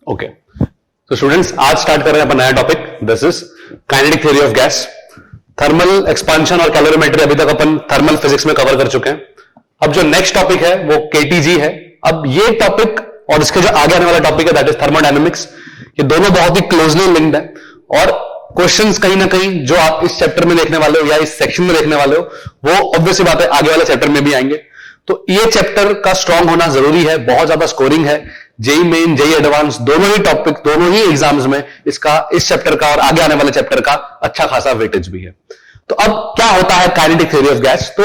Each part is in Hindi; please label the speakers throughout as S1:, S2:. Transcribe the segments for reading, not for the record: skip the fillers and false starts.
S1: ओके, तो स्टूडेंट्स आज स्टार्ट कर रहे हैं अपन नया topic. This is kinetic theory of gas. Thermal expansion और कैलोरीमेट्री अभी तक अपन थर्मल फिजिक्स में कवर कर चुके हैं. अब जो नेक्स्ट टॉपिक है वो केटीजी है. अब ये टॉपिक और इसके जो आगे आने वाला टॉपिक है दैट इज थर्मोडायनेमिक्स. ये दोनों बहुत ही क्लोजली लिंक्ड है और क्वेश्चंस कहीं ना कहीं जो आप इस चैप्टर में देखने वाले हो या इस सेक्शन में देखने वाले हो वो ऑब्वियस बात है आगे वाले चैप्टर में भी आएंगे. तो ये चैप्टर का स्ट्रांग होना जरूरी है. बहुत ज्यादा स्कोरिंग है. जेई मेन जेई एडवांस दोनों ही टॉपिक दोनों ही एग्जाम्स में इसका इस चैप्टर का और आगे आने वाले चैप्टर का अच्छा खासा वेटेज भी है. तो अब क्या होता है काइनेटिक थ्योरी ऑफ गैस. तो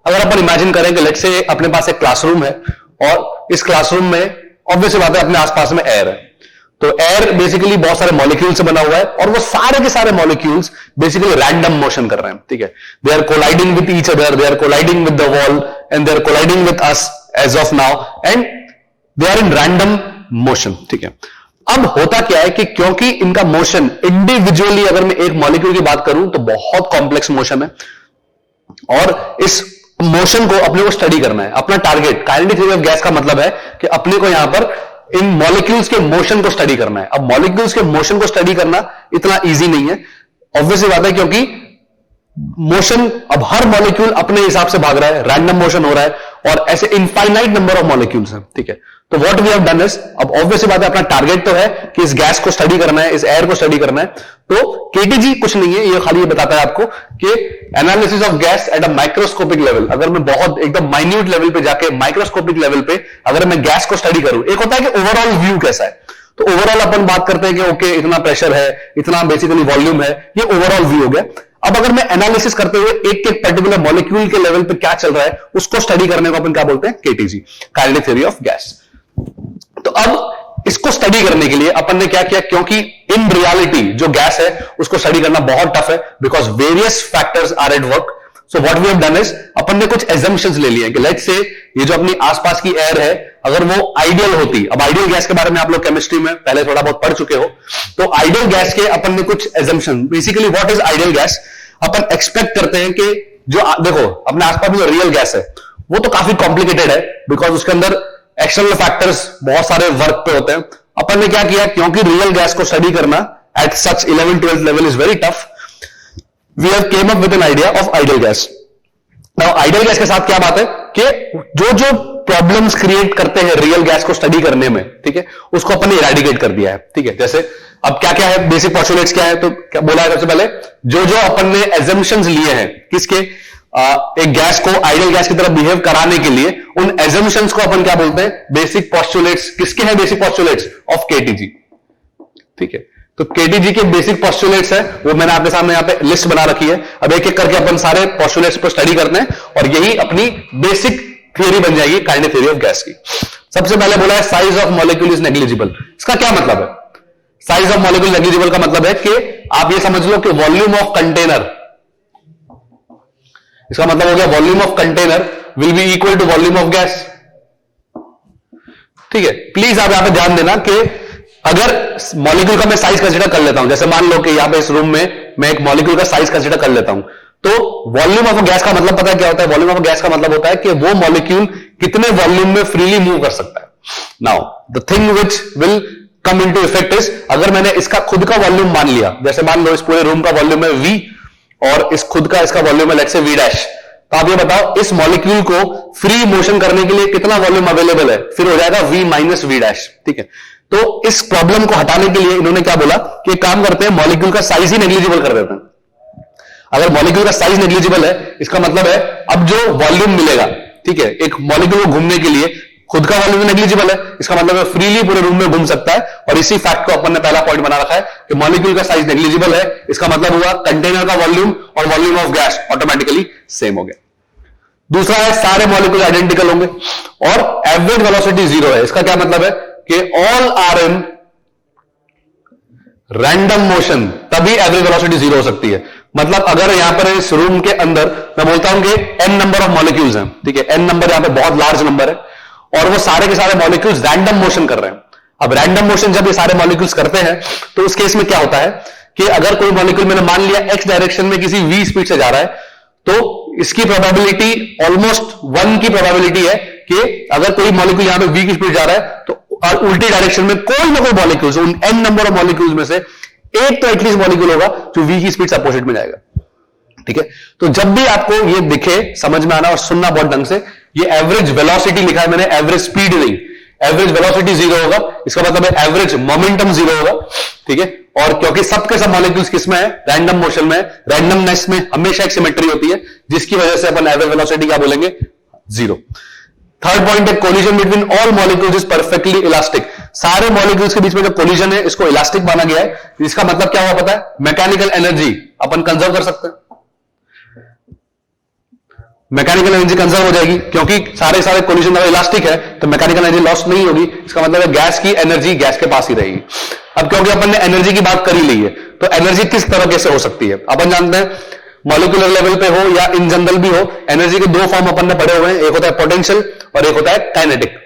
S1: अगर अपन इमेजिन करें कि लेट्स से अपने पास एक क्लासरूम है और इस क्लासरूम में ऑब्वियस बात है अपने आसपास में एयर है. तो एयर बेसिकली बहुत सारे मॉलिक्यूल से बना हुआ है और वो सारे के सारे मॉलिक्यूल्स बेसिकली रैंडम मोशन कर रहे हैं. ठीक है, they are colliding with each other, they are colliding with the wall and they are colliding with us as of now and they are in random motion. ठीक है, अब होता क्या है कि क्योंकि इनका मोशन इंडिविजुअली अगर मैं एक मॉलिक्यूल की बात करूं तो बहुत कॉम्प्लेक्स मोशन है और इस मोशन को अपने को स्टडी करना है. अपना target kinetic theory of gas का मतलब है कि अपने को यहां पर इन मॉलिक्यूल्स के मोशन को स्टडी करना है. अब मॉलिक्यूल्स के मोशन को स्टडी करना इतना इजी नहीं है. ऑब्वियसली बात है क्योंकि मोशन अब हर मॉलिक्यूल अपने हिसाब से भाग रहा है, रैंडम मोशन हो रहा है और ऐसे इनफाइनाइट नंबर ऑफ मॉलिक्यूल्स हैं. ठीक है, तो what we have done is अब ऑब्वियसली बात है अपना टारगेट तो है कि इस गैस को स्टडी करना है, इस एयर को स्टडी करना है. तो केटीजी कुछ नहीं है, ये खाली ये बताता है आपको कि analysis of gas at a microscopic level. अगर मैं बहुत एकदम माइन्यूट लेवल पे जाके माइक्रोस्कोपिक लेवल पे अगर मैं गैस को स्टडी करूं, एक होता है कि ओवरऑल व्यू कैसा है. तो ओवरऑल अपन बात करते हैं कि ओके इतना प्रेशर है, इतना बेसिकली वॉल्यूम है, ये ओवरऑल व्यू हो गया. अब अगर मैं एनालिसिस करते हुए एक एक पर्टिकुलर मॉलिक्यूल के लेवल पे क्या चल रहा है उसको स्टडी करने को अपन क्या बोलते हैं, KTG, kinetic theory of gas. तो अब इसको स्टडी करने के लिए अपन ने क्या किया, क्योंकि इन रियलिटी जो गैस है उसको स्टडी करना बहुत टफ है because various factors are at work. So what we have done is अपन ने कुछ एजम्पशंस ले लिए कि लेट्स से ये जो अपनी आसपास की एयर है अगर वो आइडियल होती, अब आइडियल गैस के बारे में आप लोग केमिस्ट्री में पहले थोड़ा बहुत पढ़ चुके हो, तो आइडियल गैस के अपन ने कुछ assumption basically what is ideal gas. Upon expect करते हैं कि जो देखो अपने आसपास में जो रियल गैस है वो तो काफी कॉम्प्लिकेटेड है बिकॉज उसके अंदर एक्सटर्नल फैक्टर्स बहुत सारे वर्क पे होते हैं. अपन ने क्या किया, क्योंकि रियल गैस को स्टडी करना at such 11th-12th level is very tough, we have came up with an idea of ideal gas. Now ideal gas के साथ क्या बात है कि जो जो प्रॉब्लम्स क्रिएट करते हैं रियल गैस को स्टडी करने में, ठीक है, उसको अपन ने इरेडिकेट कर दिया है. ठीक है, जैसे अब क्या क्या है, बेसिक पोस्टुलेट्स क्या है, तो क्या बोला है सबसे पहले जो जो अपन ने एजम्पशंस लिए हैं किसके, एक गैस को आइडियल गैस की तरह बिहेव कराने के लिए, उन एजम्पशंस को अपन क्या बोलते हैं, बेसिक पोस्टुलेट्स. किसके हैं बेसिक पोस्टुलेट्स? Of KTG. ठीक है, तो केटीजी के बेसिक पोस्टुलेट्स है वो मैंने आपके सामने यहाँ पे लिस्ट बना रखी है. अब एक एक करके अपन सारे पोस्टुलेट्स पर स्टडी करते हैं और यही अपनी बेसिक थियरी बन जाएगी काइनेटिक थ्योरी ऑफ गैस की. सबसे पहले बोला है size of molecule is negligible. इसका क्या मतलब है? साइज ऑफ मॉलिक्यूल नेग्लिजिबल का मतलब है कि आप ये समझ लो कि वॉल्यूम ऑफ कंटेनर, इसका मतलब हो गया volume of container will be equal to volume of gas. ठीक है, प्लीज आप यहां पे ध्यान देना कि अगर मॉलिक्यूल का मैं साइज कंसीडर कर लेता हूं, जैसे मान लो कि यहां पे इस रूम में मैं एक मॉलिक्यूल का साइज कंसीडर कर लेता हूं, तो वॉल्यूम ऑफ गैस का मतलब पता है क्या होता है? वॉल्यूम ऑफ गैस का मतलब होता है कि वो मॉलिक्यूल कितने वॉल्यूम में फ्रीली मूव कर सकता है. Now the thing which will come into effect is, अगर मैंने इसका खुद का वॉल्यूम मान लिया, जैसे मान लो इस पूरे रूम का वॉल्यूम है V और इस खुद का इसका वॉल्यूम है लेट्स से V डैश, तो आप ये बताओ इस मॉलिक्यूल को फ्री मोशन करने के लिए कितना वॉल्यूम अवेलेबल है? फिर हो जाएगा V माइनस V डैश. ठीक है, तो इस प्रॉब्लम को हटाने के लिए इन्होंने क्या बोला कि काम करते हैं मॉलिक्यूल का साइज ही नेग्लिजिबल कर देते हैं. अगर मॉलिक्यूल का साइज नेग्लिजिबल है इसका मतलब है अब जो वॉल्यूम मिलेगा, ठीक है, एक मॉलिक्यूल को घूमने के लिए खुद का वॉल्यूम नेग्लिजिबल है, इसका मतलब है फ्रीली पूरे रूम में घूम सकता है. और इसी फैक्ट को अपन ने पहला पॉइंट बना रखा है कि मॉलिक्यूल का साइज नेग्लिजिबल है, इसका मतलब हुआ कंटेनर का वॉल्यूम और volume of gas automatically same हो गया. दूसरा है सारे मॉलिक्यूल आइडेंटिकल होंगे और एवरेज वेलोसिटी 0 है. इसका क्या मतलब है कि all are in random motion, तभी एवरेज वेलोसिटी 0 हो सकती है. मतलब अगर यहां पर इस रूम के अंदर मैं बोलता हूं कि n नंबर ऑफ मॉलिक्यूल्स हैं, ठीक है, n नंबर यहां पे बहुत लार्ज नंबर है और वो सारे के सारे मॉलिक्यूल्स रैंडम मोशन कर रहे हैं. अब रैंडम मोशन जब ये सारे मॉलिक्यूल्स करते हैं तो उस केस में क्या होता है कि अगर कोई मॉलिक्यूल मैंने मान लिया x डायरेक्शन में किसी v स्पीड से जा रहा है, तो इसकी प्रोबेबिलिटी ऑलमोस्ट 1 की प्रोबेबिलिटी है कि अगर कोई मॉलिक्यूल यहां पे v की स्पीड जा रहा है तो और उल्टी डायरेक्शन में कोई ना कोई मॉलिक्यूल्स, उन n नंबर ऑफ मॉलिक्यूल्स में से एक तो एटलीस्ट मॉलिक्यूल होगा जो v की स्पीड से अपोजिट में जाएगा। ठीक है, तो जब भी आपको ये दिखे समझ में आना और सुनना बहुत ढंग से, ये एवरेज वेलोसिटी लिखा है मैंने, एवरेज स्पीड नहीं। एवरेज वेलोसिटी 0 होगा, इसका मतलब है एवरेज मोमेंटम 0 होगा। ठीक है, और क्योंकि सबके सब मॉलिक्यूल्स किसमें है, रैंडम मोशन में, रैंडमनेस में हमेशा एक सिमेट्री होती है, जिसकी वजह से अपन एवरेज वेलोसिटी क्या बोलेंगे, 0। थर्ड पॉइंट है collision between all molecules is perfectly elastic. सारे मॉलिक्यूल्स के बीच में जो कोलिजन है इसको इलास्टिक माना गया है। इसका मतलब क्या हुआ पता है, मैकेनिकल एनर्जी अपन कंजर्व कर सकते हैं, मैकेनिकल एनर्जी कंजर्व हो जाएगी, क्योंकि सारे कोलिजन अगर इलास्टिक है तो मैकेनिकल एनर्जी लॉस नहीं होगी। इसका मतलब है गैस की एनर्जी गैस के पास ही रहेगी। अब क्योंकि अपन ने एनर्जी की बात कर ही ली है, तो एनर्जी किस तरह से हो सकती है अपन जानते हैं, मॉलिक्यूलर लेवल पे हो या इन जनरल भी हो, एनर्जी के दो फॉर्म अपन ने पढ़े हुए हैं, एक होता है पोटेंशियल और एक होता है काइनेटिक।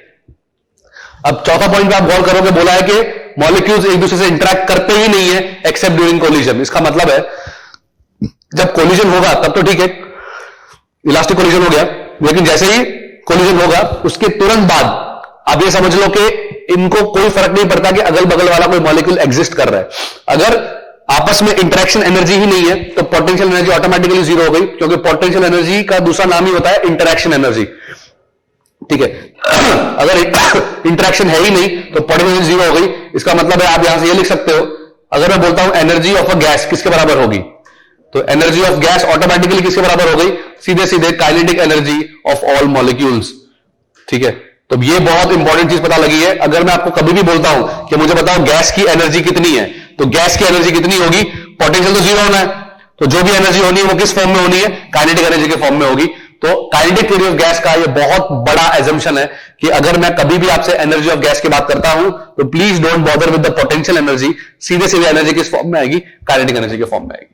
S1: अब चौथा पॉइंट पे आप गौर करोगे, बोला है कि मॉलिक्यूल्स एक दूसरे से इंटरैक्ट करते ही नहीं है एक्सेप्ट ड्यूरिंग कोलिजन। इसका मतलब है जब कोलिजन होगा तब तो ठीक है, इलास्टिक कोलिजन हो गया, लेकिन जैसे ही कोलिजन होगा उसके तुरंत बाद आप ये समझ लो कि इनको कोई फर्क नहीं पड़ता कि अगल बगल वाला कोई मॉलिक्यूल एग्जिस्ट कर रहा है। अगर आपस में इंटरेक्शन एनर्जी ही नहीं है तो पोटेंशियल एनर्जी ऑटोमेटिकली 0 हो गई, क्योंकि पोटेंशियल एनर्जी का दूसरा नाम ही होता है इंटरेक्शन एनर्जी। ठीक है, अगर इंटरेक्शन है ही नहीं तो पोटेंशियल एनर्जी 0 हो गई। इसका मतलब है आप यहां से ये लिख सकते हो, अगर मैं बोलता हूं एनर्जी ऑफ अ गैस किसके बराबर होगी, तो एनर्जी ऑफ गैस ऑटोमेटिकली किसके बराबर हो गई, सीधे सीधे kinetic energy of all molecules. ठीक है, तो ये बहुत इंपॉर्टेंट चीज पता लगी है। अगर मैं आपको कभी भी बोलता हूं कि मुझे बताओ गैस की एनर्जी कितनी है, तो गैस की एनर्जी कितनी होगी, पोटेंशियल तो 0 होना है, तो जो भी एनर्जी होनी है वो किस फॉर्म में होनी है, काइनेटिक एनर्जी के फॉर्म में होगी। तो काइनेटिक थ्योरी ऑफ गैस का ये बहुत बड़ा एजम्पशन है कि अगर मैं कभी भी आपसे एनर्जी ऑफ गैस की बात करता हूं तो please don't bother with the potential energy, सीधे सीधे एनर्जी किस फॉर्म में आएगी, काइनेटिक एनर्जी के फॉर्म में आएगी।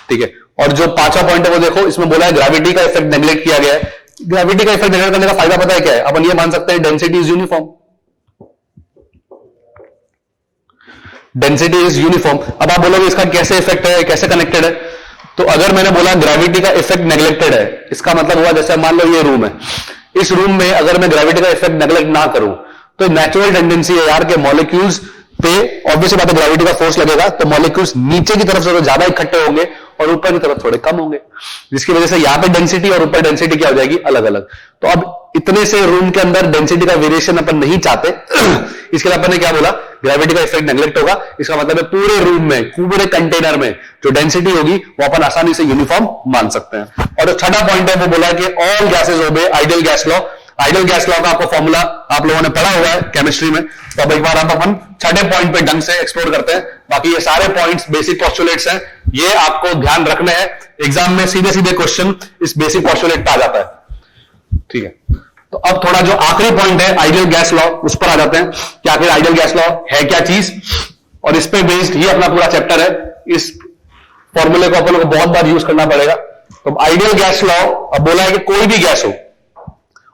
S1: ठीक है, और जो पांचवा पॉइंट है वो देखो, इसमें बोला है ग्रेविटी का इफेक्ट नेग्लेक्ट किया गया है। ग्रेविटी का इफेक्ट नेग्लेक्ट करने का फायदा पता है क्या है, अपन ये मान सकते हैं density is uniform, density is uniform. अब आप बोलोगे इसका कैसे इफेक्ट है, कैसे कनेक्टेड है, तो अगर मैंने बोला ग्रेविटी का इफेक्ट नेग्लेक्टेड है, इसका मतलब हुआ जैसे मान लो ये रूम है, इस रूम में अगर मैं ग्रेविटी का इफेक्ट नेग्लेक्ट ना करूं तो नेचुरल टेंडेंसी है यार के मॉलिक्यूल्स पे ऑब्वियसली बात है ग्रेविटी का फोर्स लगेगा, तो मॉलिक्यूल्स नीचे की तरफ से तो ज्यादा इकट्ठे होंगे और ऊपर की तरफ थोड़े कम होंगे, जिसकी वजह से यहां पे डेंसिटी और ऊपर डेंसिटी क्या हो जाएगी, अलग अलग। तो अब इतने से रूम के अंदर डेंसिटी का वेरिएशन अपन नहीं चाहते, इसके लिए अपन ने क्या बोला, ग्रेविटी का इफेक्ट नेग्लेक्ट होगा। इसका मतलब है पूरे रूम में, पूरे कंटेनर में जो डेंसिटी होगी वो अपन आसानी से यूनिफॉर्म मान सकते हैं। और जो छठा पॉइंट है वो बोला कि all gases obey ideal gas law. Ideal gas law का आपको फॉर्मूला आप लोगों ने पढ़ा हुआ है केमिस्ट्री में, तो अब एक बार आप अपन छठे पॉइंट पे ढंग से एक्सप्लोर करते हैं। बाकी ये सारे पॉइंट्स बेसिक पोस्टुलेट्स हैं, ये आपको ध्यान रखने हैं, एग्जाम में सीधे सीधे क्वेश्चन इस बेसिक पोस्टुलेट पे आ जाता है। ठीक है, तो अब थोड़ा जो आखिरी पॉइंट है आइडियल गैस लॉ, उस पर आ जाते हैं कि आखिर आइडियल गैस लॉ है क्या चीज, और इस पे बेस्ड ही अपना पूरा चैप्टर है। इस फॉर्मूले को अपन को बहुत बार यूज करना पड़ेगा। तो आइडियल गैस लॉ, अब बोला है कि कोई भी गैस हो,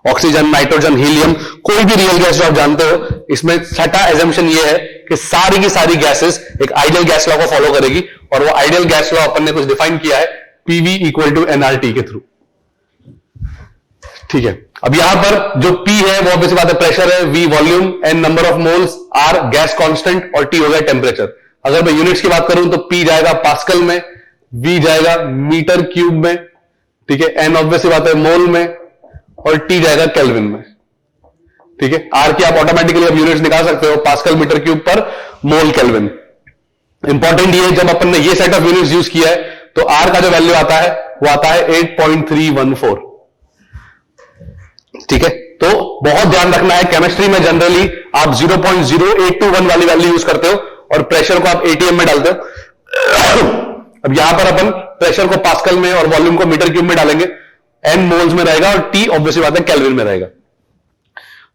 S1: ऑक्सीजन, नाइट्रोजन, हीलियम, कोई भी रियल गैस जो आप जानते हो, इसमें छठा एजम्पशन ये है कि सारी की सारी गैसेस एक आइडियल गैस लॉ को फॉलो करेगी, और वो आइडियल गैस लॉ अपन ने कुछ डिफाइन किया है पीवी इक्वल टू एनआरटी के थ्रू। ठीक है, अब यहां पर जो P है वो ऑब्वियसली बात है प्रेशर है, V volume, N number of moles, R gas constant और T हो गया टेम्परेचर। अगर मैं यूनिट्स की बात करूं तो P जाएगा पास्कल में, V जाएगा मीटर क्यूब में, ठीक है, N ऑब्वियसली बात है मोल में, और T जाएगा केल्विन में। ठीक है, R की आप ऑटोमेटिकली अब यूनिट्स निकाल सकते हो, पास्कल मीटर क्यूब पर मोल केल्विन। इंपॉर्टेंट ये जब अपन ने ये सेट ऑफ यूनिट्स यूज किया है तो R का जो वैल्यू आता है वो आता है 8.314। ठीक है, तो बहुत ध्यान रखना है, केमिस्ट्री में जनरली आप 0.0821 वाली वैल्यू यूज करते हो और प्रेशर को आप एटीएम में डालते हो। अब यहां पर अपन प्रेशर को पास्कल में और वॉल्यूम को मीटर क्यूब में डालेंगे, N मोल्स में रहेगा और T ऑब्वियसली बात है केल्विन में रहेगा।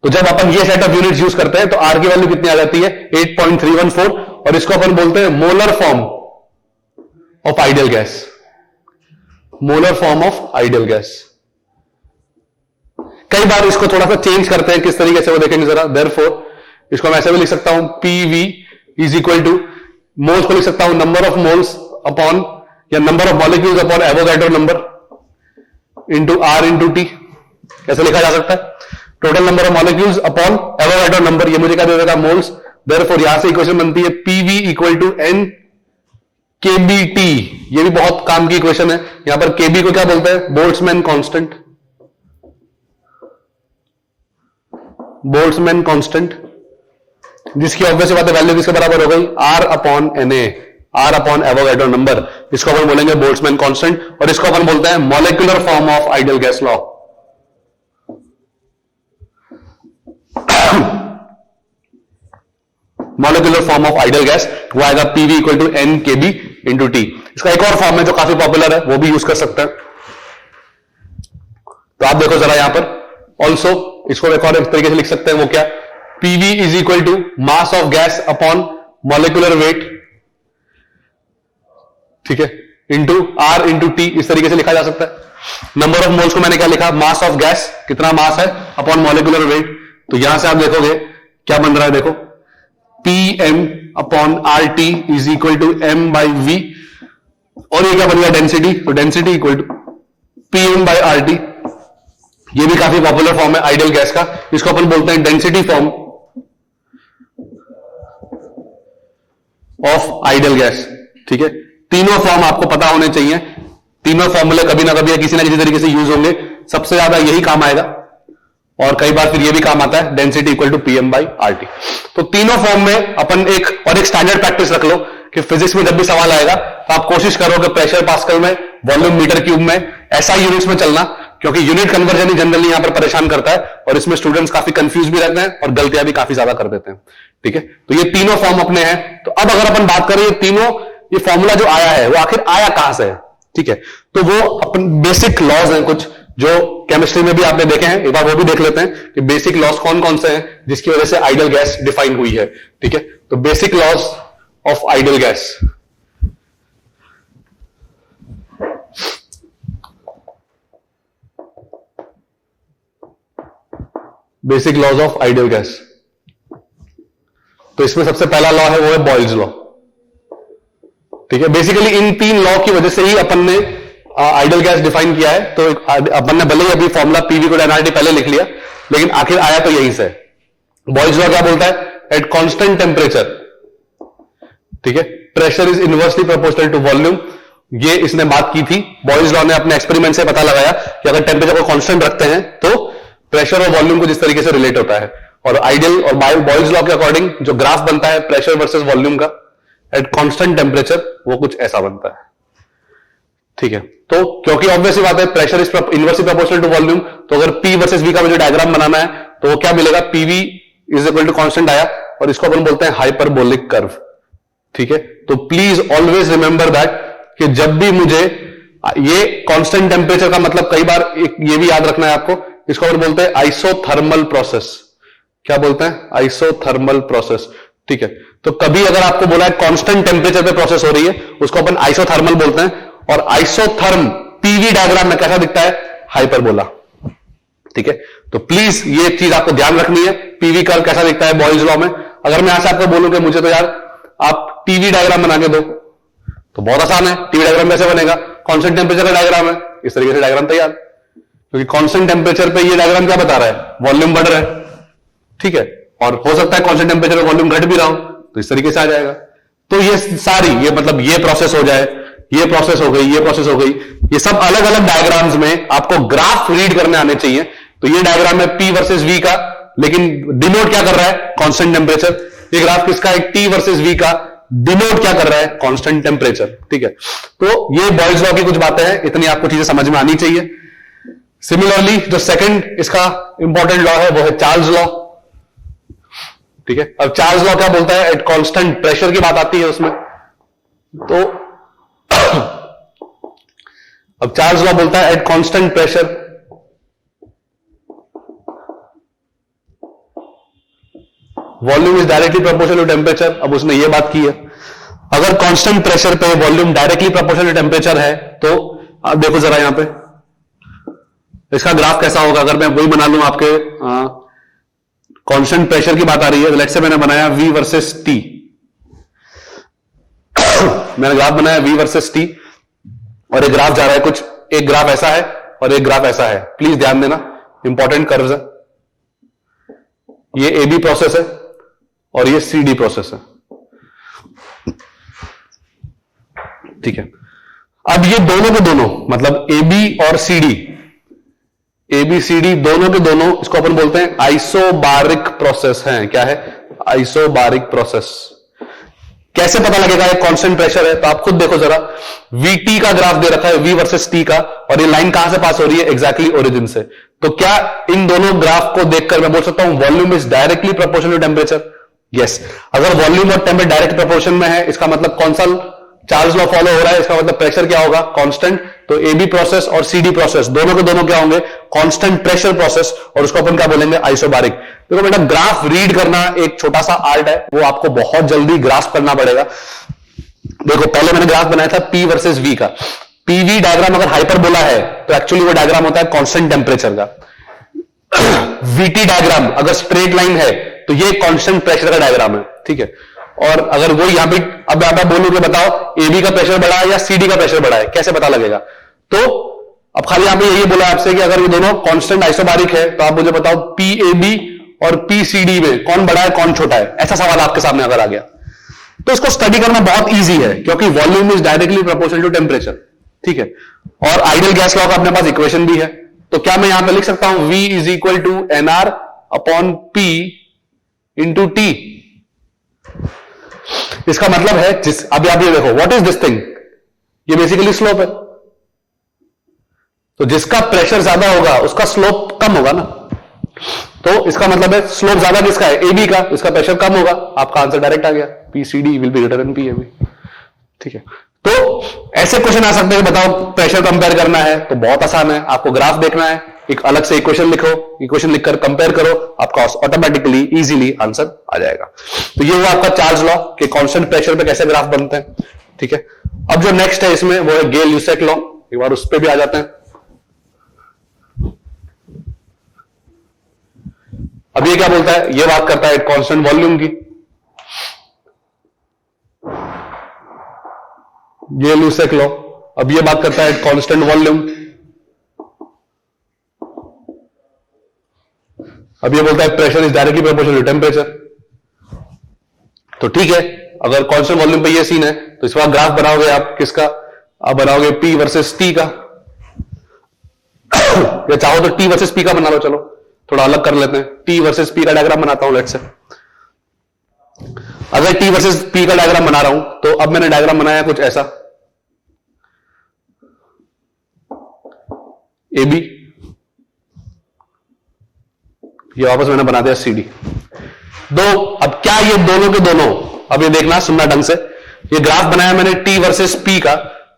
S1: तो जब अपन ये सेट ऑफ यूनिट्स यूज करते हैं तो R की वैल्यू कितनी आ जाती है, 8.314, और इसको अपन बोलते हैं molar form of ideal gas, molar form of ideal gas. कई बार इसको थोड़ा सा चेंज करते हैं, किस तरीके से वो देखेंगे जरा। देयरफॉर इसको मैं ऐसे भी लिख सकता हूं, PV is equal to, moles को लिख सकता हूं नंबर ऑफ मोल्स अपॉन या number of molecules upon Avogadro number into R into T, कैसे लिखा जा सकता है। Total number of molecules upon Avogadro number, ये मुझे क्या दे देगा, मोल्स। देयरफॉर यहां से इक्वेशन बनती है PV equal to N KBT. ये भी बहुत काम की इक्वेशन है। यहां पर केबी को क्या बोलते हैं, बोल्ट्जमैन कांस्टेंट। बोल्ट्जमैन कांस्टेंट जिसकी ऑब्वियस बात है वैल्यू किसके बराबर हो गई, R upon N A, R upon Avogadro number. इसको अपन बोलेंगे बोल्ट्जमैन कांस्टेंट, और इसको अपन बोलते हैं molecular form of ideal gas law. Molecular form of ideal gas वो आएगा PV equal to N KB into T. इसका एक और फॉर्म है जो काफी पॉपुलर है, वो भी यूज कर सकते हैं। तो आप देखो जरा यहां पर ऑल्सो इसको एक और तरीके से लिख सकते हैं, वो क्या, PV is equal to mass of gas upon molecular weight, ठीक है, इंटू आर इंटू टी। इस तरीके से लिखा जा सकता है। नंबर ऑफ मोल्स को मैंने क्या लिखा, मास ऑफ गैस, कितना मास है, अपॉन मॉलिक्यूलर वेट। तो यहां से आप देखोगे क्या बन रहा है, देखो P M upon R T is equal to M by V, और ये क्या बन गया, डेंसिटी। तो density equal to P M by R T. ये भी काफी पॉपुलर फॉर्म है आइडियल गैस का, इसको अपन बोलते हैं density form of ideal gas, ठीक है। तीनों फॉर्म आपको पता होने चाहिए, तीनों फॉर्मूले कभी ना कभी किसी ना किसी तरीके से यूज होंगे। सबसे ज्यादा यही काम आएगा, और कई बार फिर ये भी काम आता है, density equal to PM by RT. तो तीनों फॉर्म में अपन एक स्टैंडर्ड प्रैक्टिस रख लो कि फिजिक्स में जब भी सवाल आएगा तो आप कोशिश करो कि प्रेशर पास्कल में, वॉल्यूम मीटर क्यूब में, ऐसा यूनिट्स में चलना, क्योंकि यूनिट कन्वर्जन ही जनरली यहां पर परेशान करता है, और इसमें स्टूडेंट्स काफी कंफ्यूज भी रहते हैं और गलतियां भी काफी ज्यादा कर देते हैं, ठीक है। तो ये तीनों फॉर्म अपने हैं। तो अब अगर अपन बात करें ये फॉर्मूला जो आया है वो आखिर आया कहां से है, ठीक है। तो वो अपन बेसिक लॉज हैं कुछ जो केमिस्ट्री में भी आपने देखे हैं, एक बार वो भी देख लेते हैं कि बेसिक लॉज कौन कौन से हैं जिसकी वजह से आइडियल गैस डिफाइन हुई है, ठीक है। तो basic laws of ideal gas, basic laws of ideal gas. तो इसमें सबसे पहला लॉ है वो है बॉयल्स लॉ, ठीक है। बेसिकली इन तीन लॉ की वजह से ही अपन ने आइडियल गैस डिफाइन किया है। तो अपन ने भले ही अभी फॉर्मूला पीवी को एनआरटी पहले लिख लिया, लेकिन आखिर आया तो यहीं से। बॉयल्स लॉ क्या बोलता है, एट कांस्टेंट टेम्परेचर, ठीक है, pressure is inversely proportional to volume. ये इसने बात की थी, बॉयल्स लॉ ने अपने एक्सपेरिमेंट से पता लगाया कि अगर टेम्परेचर को कांस्टेंट रखते हैं तो प्रेशर और वॉल्यूम को जिस तरीके से रिलेट होता है, और आइडियल और बॉयल्स लॉ के अकॉर्डिंग जो ग्राफ बनता है प्रेशर वर्सेस वॉल्यूम का एट कांस्टेंट टेम्परेचर, वो कुछ ऐसा बनता है, ठीक है। तो क्योंकि ऑब्वियसली बात है pressure is inversely proportional to volume, तो अगर पी वर्सेस वी का मुझे डायग्राम बनाना है तो वो क्या मिलेगा, PV is equal to constant आया, और इसको अपन बोलते हैं हाइपरबोलिक कर्व, ठीक है। तो प्लीज ऑलवेज रिमेंबर दैट कि जब भी मुझे ये कांस्टेंट टेम्परेचर का मतलब कई बार ये भी याद रखना है आपको, इसको अपन बोलते हैं आइसोथर्मल प्रोसेस। क्या बोलते हैं, आइसोथर्मल प्रोसेस, ठीक है। तो कभी अगर आपको बोला है कांस्टेंट टेम्परेचर पे प्रोसेस हो रही है, उसको अपन आइसोथर्मल बोलते हैं। और आइसोथर्म पीवी डायग्राम में कैसा दिखता है, हाइपरबोला, ठीक है। तो प्लीज ये चीज आपको ध्यान रखनी है, पीवी कर्व कैसा दिखता है बॉयल्स लॉ में। अगर मैं यहां से आपको बोलूं कि मुझे तो यार आप टीवी डायग्राम बना के दो, तो बहुत आसान है। टीवी डायग्राम कैसे बनेगा, कांस्टेंट टेम्परेचर का डायग्राम है, इस तरीके से डायग्राम तैयार, क्योंकि कांस्टेंट टेम्परेचर पे ये डायग्राम क्या बता रहा है, वॉल्यूम बढ़ रहा है, ठीक है। और हो सकता है कांस्टेंट टेम्परेचर पे वॉल्यूम घट भी रहा हो, तो इस तरीके से आ जाएगा। तो ये सारी ये प्रोसेस हो जाए, ये प्रोसेस हो गई, ये प्रोसेस हो गई, ये सब अलग अलग डायग्राम्स में आपको ग्राफ रीड करने आने चाहिए। तो ये डायग्राम है पी वर्सेस वी का, लेकिन डिनोट क्या कर रहा है, कांस्टेंट टेम्परेचर। ये ग्राफ किसका है, टी वर्सेस वी का, डिनोट क्या कर रहा है, कांस्टेंट टेम्परेचर, ठीक है। तो ये बॉयल्स लॉ की कुछ बातें हैं, इतनी आपको चीजें समझ में आनी चाहिए। सिमिलरली जो सेकंड इसका इंपॉर्टेंट लॉ है वो है चार्ल्स लॉ, ठीक है। अब चार्ल्स लॉ क्या बोलता है, एट कांस्टेंट प्रेशर की बात आती है उसमें। तो अब चार्ल्स लॉ बोलता है at constant pressure volume is directly proportional to temperature. अब उसने ये बात की है, अगर कांस्टेंट प्रेशर पे volume directly proportional to temperature है, तो आप देखो जरा यहां पे इसका ग्राफ कैसा होगा। अगर मैं वही बना लूं, आपके कांस्टेंट प्रेशर की बात आ रही है, लेट्स से मैंने बनाया V वर्सेस T, मैंने ग्राफ बनाया V वर्सेस T, और एक ग्राफ जा रहा है कुछ, एक ग्राफ ऐसा है और एक ग्राफ ऐसा है। प्लीज ध्यान देना, इंपॉर्टेंट कर्व्स है, ये AB प्रोसेस है और ये CD प्रोसेस है, ठीक है। अब ये दोनों के दोनों मतलब AB और CD, ABCD दोनों के दोनों इसको अपन बोलते हैं आइसोबारिक प्रोसेस हैं। क्या है? Isobaric process. कैसे पता लगेगा ये कांस्टेंट प्रेशर है? तो आप खुद देखो जरा, VT का ग्राफ दे रखा है, V वर्सेस T का, और ये लाइन कहां से पास हो रही है? एग्जैक्टली ओरिजिन से। तो क्या इन दोनों ग्राफ को देखकर मैं बोल सकता हूं volume is directly proportional to temperature? Yes. अगर वॉल्यूम और टेम्परेचर डायरेक्ट प्रोपोर्शन में है, इसका मतलब कौन सा चार्ल्स लॉ फॉलो हो रहा है? इसका मतलब प्रेशर क्या होगा? कांस्टेंट। तो AB प्रोसेस और CD प्रोसेस दोनों के दोनों क्या होंगे? कांस्टेंट प्रेशर प्रोसेस, और उसको अपन क्या बोलेंगे? आइसोबारिक। देखो बेटा, ग्राफ रीड करना एक छोटा सा आर्ट है, वो आपको बहुत जल्दी ग्रास्प करना पड़ेगा। देखो, पहले मैंने ग्राफ बनाया था P वर्सेस V का। PV डायग्राम अगर हाइपरबोला है तो एक्चुअली वो डायग्राम होता है कांस्टेंट टेम्परेचर का। VT डायग्राम अगर स्ट्रेट लाइन है तो ये कांस्टेंट प्रेशर का डायग्राम है, ठीक है। और अगर वो यहां पे अब आप बोलोगे बताओ AB का प्रेशर बढ़ा है या CD का प्रेशर बढ़ा है, कैसे पता लगेगा? तो अब खाली यहां पे यही बोला आपसे कि अगर ये दोनों कांस्टेंट आइसोबारिक है तो आप मुझे बताओ PAB और PCD में कौन बड़ा है कौन छोटा है? ऐसा सवाल आपके सामने अगर आ गया तो इसको स्टडी करना बहुत ईजी है, क्योंकि volume is directly proportional to temperature, ठीक है। और आइडियल गैस लॉ का अपने पास इक्वेशन भी है, तो क्या मैं यहां पे लिख सकता हूं V is equal to NR upon P into T? इसका मतलब है अभी आप ये देखो, व्हाट इज दिस थिंग? ये बेसिकली स्लोप है। तो जिसका प्रेशर ज्यादा होगा उसका स्लोप कम होगा ना। तो इसका मतलब है स्लोप ज्यादा किसका है? AB का, इसका प्रेशर कम होगा। आपका आंसर डायरेक्ट आ गया, PCD will be greater than PAB, ठीक है। तो ऐसे क्वेश्चन आ सकते हैं, बताओ प्रेशर कंपेयर करना है तो बहुत आसान है, आपको ग्राफ देखना है, एक अलग से इक्वेशन लिखो, इक्वेशन लिखकर कंपेयर करो, आपका ऑटोमेटिकली इजीली आंसर आ जाएगा। तो ये हुआ आपका चार्ल्स लॉ कि कांस्टेंट प्रेशर पे कैसे ग्राफ बनते हैं, ठीक है। अब जो नेक्स्ट है इसमें वो है गेल-ल्यूसेक लॉ, एक बार उस पर भी आ जाते हैं। अब ये क्या बोलता है? ये बात करता है कांस्टेंट वॉल्यूम की। गेल-ल्यूसेक लॉ अब ये बात करता है कांस्टेंट वॉल्यूम। अब ये बोलता है pressure is directly proportional to temperature. तो ठीक है, अगर कांस्टेंट वॉल्यूम पे ये सीन है तो इस बार ग्राफ बनाओगे आप किसका? आप बनाओगे P वर्सेस T का, या चाहो तो T वर्सेस P का बना लो। चलो थोड़ा अलग कर लेते हैं, T वर्सेस P का डायग्राम बनाता हूं लेट्स से। अगर T वर्सेस P का डायग्राम बना रहा हूं तो अब मैंने डायग्राम बनाया कुछ ऐसा, AB, ये वापस मैंने बना दिया CD। अब क्या ये दोनों के दोनों, अब ये देखना सुनना ढंग से, ये ग्राफ बनाया मैंने T वर्सेस P का,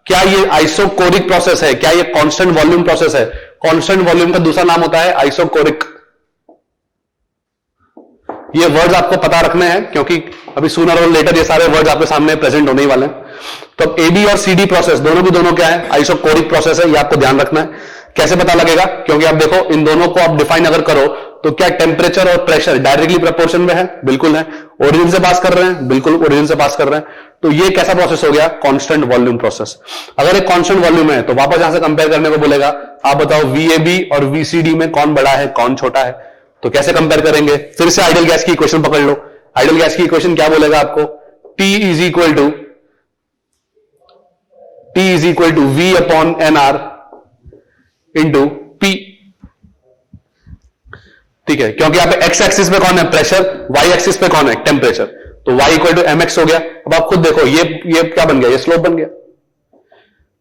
S1: क्या ये आइसोकोरिक प्रोसेस है? क्या ये कांस्टेंट वॉल्यूम प्रोसेस है? कांस्टेंट वॉल्यूम का दूसरा नाम होता है आइसोकोरिक। ये वर्ड्स आपको पता रखने हैं क्योंकि अभी सूनर और लेटर ये सारे वर्ड्स आपके सामने प्रेजेंट होने ही वाले हैं। तो अब AB और CD प्रोसेस दोनों की दोनों क्या है? आइसोकोरिक प्रोसेस है, ये आपको ध्यान रखना है। कैसे पता लगेगा? क्योंकि आप देखो इन दोनों को आप डिफाइन अगर करो तो क्या टेम्परेचर और प्रेशर डायरेक्टली प्रोपोर्शन में है? बिल्कुल है। ओरिजिन से पास कर रहे हैं? बिल्कुल ओरिजिन से पास कर रहे हैं। तो ये कैसा प्रोसेस हो गया? Constant volume process. अगर एक कांस्टेंट वॉल्यूम है तो वापस यहां से कंपेयर करने को बोलेगा, आप बताओ VAB और VCD में कौन बड़ा है कौन छोटा है? तो कैसे कंपेयर करेंगे? फिर से आइडियल गैस की इक्वेशन पकड़ लो। आइडियल गैस की इक्वेशन क्या बोलेगा आपको? T is equal to V upon NR into P, ठीक है। क्योंकि यहाँ पे एक्स एक्सिस पे कौन है? प्रेशर, वाई एक्सिस पे कौन है? टेम्परेचर। तो y इक्वल टू mx हो गया। अब आप खुद देखो ये क्या बन गया? ये स्लोप बन गया।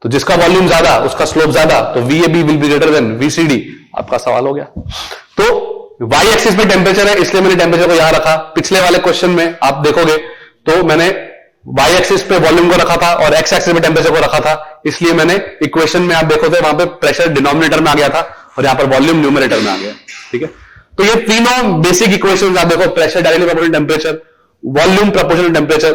S1: तो जिसका वॉल्यूम ज्यादा उसका स्लोप ज्यादा, तो VAB will be greater than VCD। आपका सवाल हो गया। तो y एक्सिस पे टेम्परेचर है इसलिए मैंने टेम्परेचर को यहां रखा। पिछले वाले क्वेश्चन में आप देखोगे तो मैंने y एक्सिस पे वॉल्यूम को रखा था और x एक्सिस पे टेम्परेचर को रखा था, इसलिए मैंने इक्वेशन में आप देखोगे वहां पे प्रेशर डिनोमिनेटर में आ गया था और यहां पर वॉल्यूम न्यूमरेटर में आ गया, ठीक है। तो ये तीनों बेसिक इक्वेशंस आप देखो, pressure directly proportional temperature, volume proportional temperature,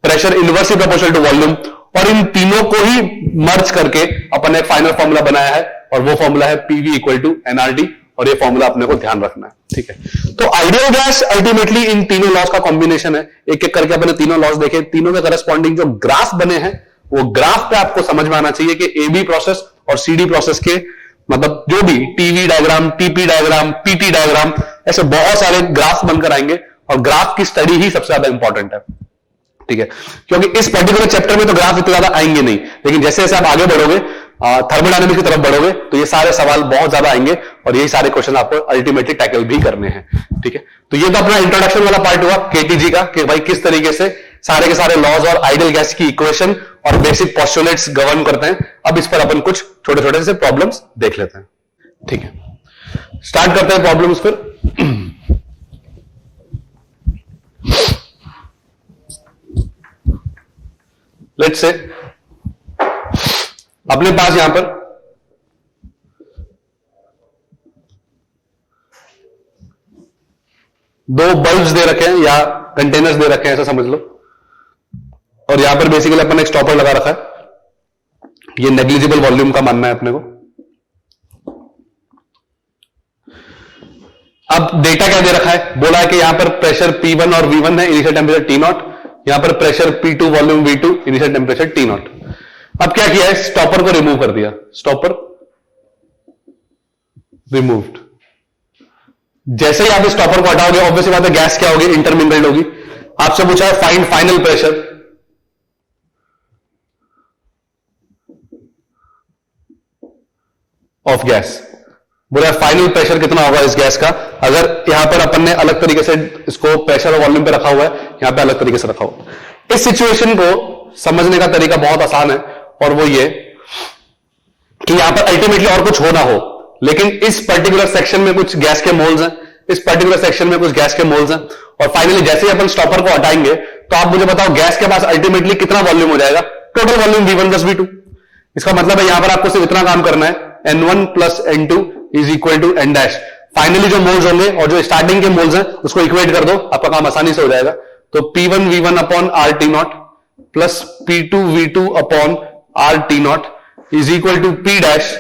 S1: pressure inversely proportional to volume, और इन तीनों को ही मर्ज करके अपन एक फाइनल फॉर्मूला बनाया है और वो फॉर्मूला है PV इक्वल टू NRT, और ये फॉर्मूला अपने को ध्यान रखना है, ठीक है। तो आइडियल गैस अल्टीमेटली इन तीनों लॉस का कॉम्बिनेशन है। एक एक करके अपने तीनों लॉस देखे, तीनों के करस्पॉन्डिंग जो ग्राफ बने हैं वो ग्राफ पे आपको समझ में आना चाहिए कि AB प्रोसेस और CD प्रोसेस के मतलब जो भी TV diagram, TP diagram, PT diagram, ऐसे बहुत सारे ग्राफ बनकर आएंगे और ग्राफ की स्टडी ही सबसे ज्यादा इंपॉर्टेंट है, ठीक है। क्योंकि इस पर्टिकुलर चैप्टर में तो ग्राफ इतने ज्यादा आएंगे नहीं, लेकिन जैसे जैसे आप आगे बढ़ोगे, थर्मोडायनेमिक्स की तरफ बढ़ोगे, तो ये सारे सवाल बहुत ज्यादा आएंगे और यही सारे क्वेश्चन आपको अल्टीमेटली टैकल भी करने हैं, ठीक है। तो ये तो अपना इंट्रोडक्शन वाला पार्ट हुआ केटीजी का, कि भाई किस तरीके से सारे के सारे लॉज और आइडियल गैस की इक्वेशन और बेसिक पोस्टुलेट्स गवर्न करते हैं। अब इस पर अपन कुछ छोटे छोटे से प्रॉब्लम्स देख लेते हैं, ठीक है। स्टार्ट करते हैं प्रॉब्लम्स फिर। लेट्स से अपने पास यहां पर दो बल्ब्स दे रखे हैं या कंटेनर्स दे रखे हैं, ऐसा समझ लो, और यहां पर बेसिकली अपन एक स्टॉपर लगा रखा है। ये नेग्लिजिबल वॉल्यूम का मानना है अपने को। अब डेटा क्या दे रखा है, बोला है कि यहां पर प्रेशर P1 और V1 है, इनिशियल टेम्परेचर T0, यहां पर pressure P2 volume V2, initial temperature T0। अब क्या किया है, स्टॉपर को रिमूव कर दिया, स्टॉपर रिमूव्ड। जैसे ही आप इस स्टॉपर को हटाओगे, ऑब्वियसली बात है गैस क्या होगी, इंटरमिंगल्ड होगी। आपसे पूछा है find final pressure, of gas. बोला फाइनल प्रेशर कितना होगा इस गैस का, अगर यहां पर अपन ने अलग तरीके से इसको प्रेशर और वॉल्यूम पे रखा हुआ है, यहां पे अलग तरीके से रखा हुआ है। इस सिचुएशन को समझने का तरीका बहुत आसान है, और वो ये कि यहां पर अल्टीमेटली और कुछ हो ना हो, लेकिन इस पर्टिकुलर सेक्शन में कुछ गैस के मोल्स हैं, इस पर्टिकुलर सेक्शन में कुछ गैस के मोल्स हैं, और फाइनली जैसे ही अपन स्टॉपर को हटाएंगे, तो आप मुझे बताओ गैस के पास अल्टीमेटली कितना वॉल्यूम हो जाएगा, total volume V1 plus V2। इसका मतलब है यहां पर आपको सिर्फ इतना काम करना है, N1 plus N2 is equal to N dash. Finally जो मोल्स होंगे और जो स्टार्टिंग के मोल्स हैं उसको इक्वेट कर दो, आपका काम आसानी से हो जाएगा। तो P1 V1 upon R T0 plus P2 V2 upon R T0 is equal to P dash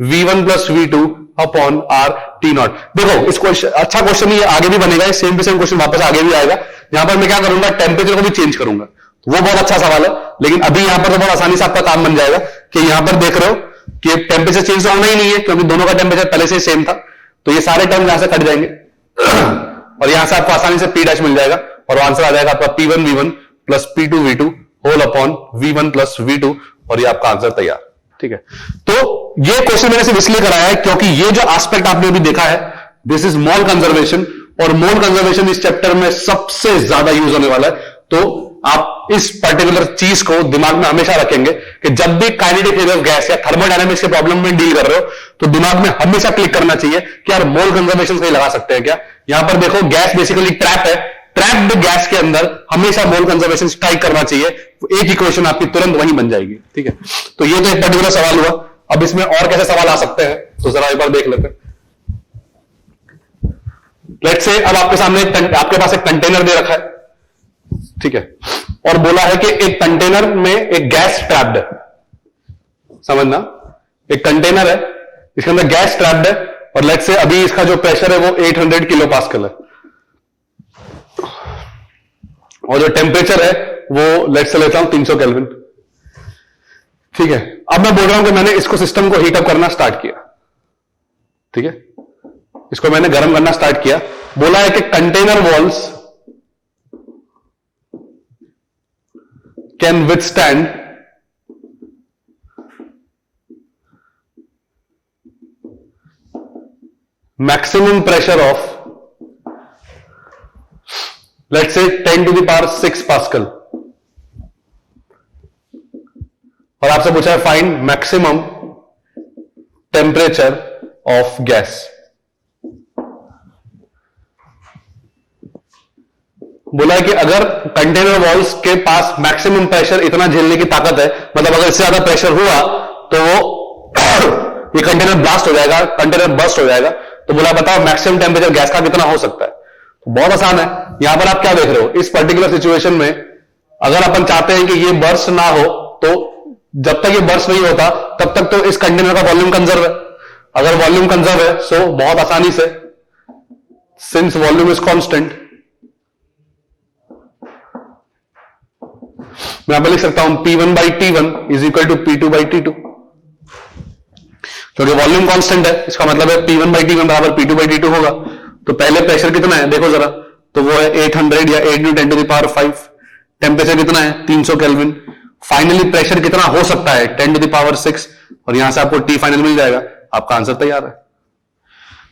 S1: V1 plus V2 upon R T0। देखो इस क्वेश्चन, अच्छा क्वेश्चन ये आगे भी बनेगा, सेम टू सेम क्वेश्चन वापस आगे भी आएगा। यहां पर मैं क्या करूंगा, टेम्परेचर को भी चेंज करूंगा, तो वो बहुत अच्छा सवाल है। लेकिन अभी यहां पर तो बहुत आसानी से आपका काम बन जाएगा कि यहां पर देख रहे हो कि टेम्परेचर चेंज होना ही नहीं है, क्योंकि दोनों का टेम्परेचर पहले से सेम था। तो ये सारे टर्म यहां से कट जाएंगे और यहां से आपको आसानी से P डैश मिल जाएगा, और आंसर आ जाएगा आपका P1 V1 plus P2 V2 whole upon V1 plus V2, और ये आपका आंसर तैयार, ठीक है। तो ये क्वेश्चन मैंने सिर्फ इसलिए कराया है क्योंकि ये जो एस्पेक्ट आपने अभी देखा है, दिस इज मोल कंजर्वेशन, और मोल कंजर्वेशन इस चैप्टर में सबसे ज्यादा यूज होने वाला है। तो आप इस पर्टिकुलर चीज को दिमाग में हमेशा रखेंगे कि जब भी काइनेटिक थ्योरी ऑफ गैस या थर्मोडायनामिक्स के प्रॉब्लम में डील कर रहे हो, तो दिमाग में हमेशा क्लिक करना चाहिए कि यार मोल कंजर्वेशन कहीं लगा सकते हैं क्या। यहां पर देखो गैस बेसिकली ट्रैप है, ट्रैप्ड गैस के अंदर हमेशा मोल कंजर्वेशन स्ट्राइक करना चाहिए, एक इक्वेशन आपकी तुरंत वहीं बन जाएगी, ठीक है। तो ये तो एक पर्टिकुलर सवाल हुआ। अब इसमें और कैसे सवाल आ सकते हैं, तो जरा एक बार देख लेते हैं। लेट्स से अब आपके सामने आपके पास एक कंटेनर दे रखा है, ठीक है, और बोला है कि एक कंटेनर में एक गैस ट्रैप्ड है। समझना, एक कंटेनर है, इसके अंदर गैस ट्रैप्ड है, और लेट्स से अभी इसका जो प्रेशर है वो 800 किलो पास्कल है, और जो टेम्परेचर है वो लेट्स से लेता हूं 300 केल्विन, ठीक है। अब मैं बोल रहा हूं कि मैंने इसको सिस्टम को हीटअप करना स्टार्ट किया, ठीक है, इसको मैंने गर्म करना स्टार्ट किया। बोला है कि container walls can withstand maximum pressure of let's say 10 to the power 6 pascal, और आपसे पूछा है find maximum temperature of gas. बोला है कि अगर कंटेनर वॉल्स के पास मैक्सिमम प्रेशर इतना झेलने की ताकत है, मतलब अगर इससे ज्यादा प्रेशर हुआ तो ये कंटेनर ब्लास्ट हो जाएगा, कंटेनर बर्स्ट हो जाएगा। तो बोला बताओ मैक्सिमम टेम्परेचर गैस का कितना हो सकता है। तो बहुत आसान है, यहां पर आप क्या देख रहे हो, इस पर्टिकुलर सिचुएशन में अगर अपन चाहते हैं कि ये बर्स्ट ना हो, तो जब तक ये बर्स्ट नहीं होता तब तक तो इस कंटेनर का वॉल्यूम कंजर्व है। अगर वॉल्यूम कंजर्व है सो बहुत आसानी से, सिंस वॉल्यूम इज कांस्टेंट, मैं यहां पर लिख सकता हूं P1 by T1 is equal to P2 by T2। क्योंकि वॉल्यूम कांस्टेंट है, इसका मतलब है P1/T1 बराबर P2/T2 होगा। तो पहले प्रेशर कितना है देखो जरा, तो वो है 800 या 8 × 10⁵। टेम्परेचर कितना है 300 केल्विन। फाइनली प्रेशर कितना हो सकता है 10⁶, और यहां से आपको T फाइनल मिल जाएगा, आपका आंसर तैयार है।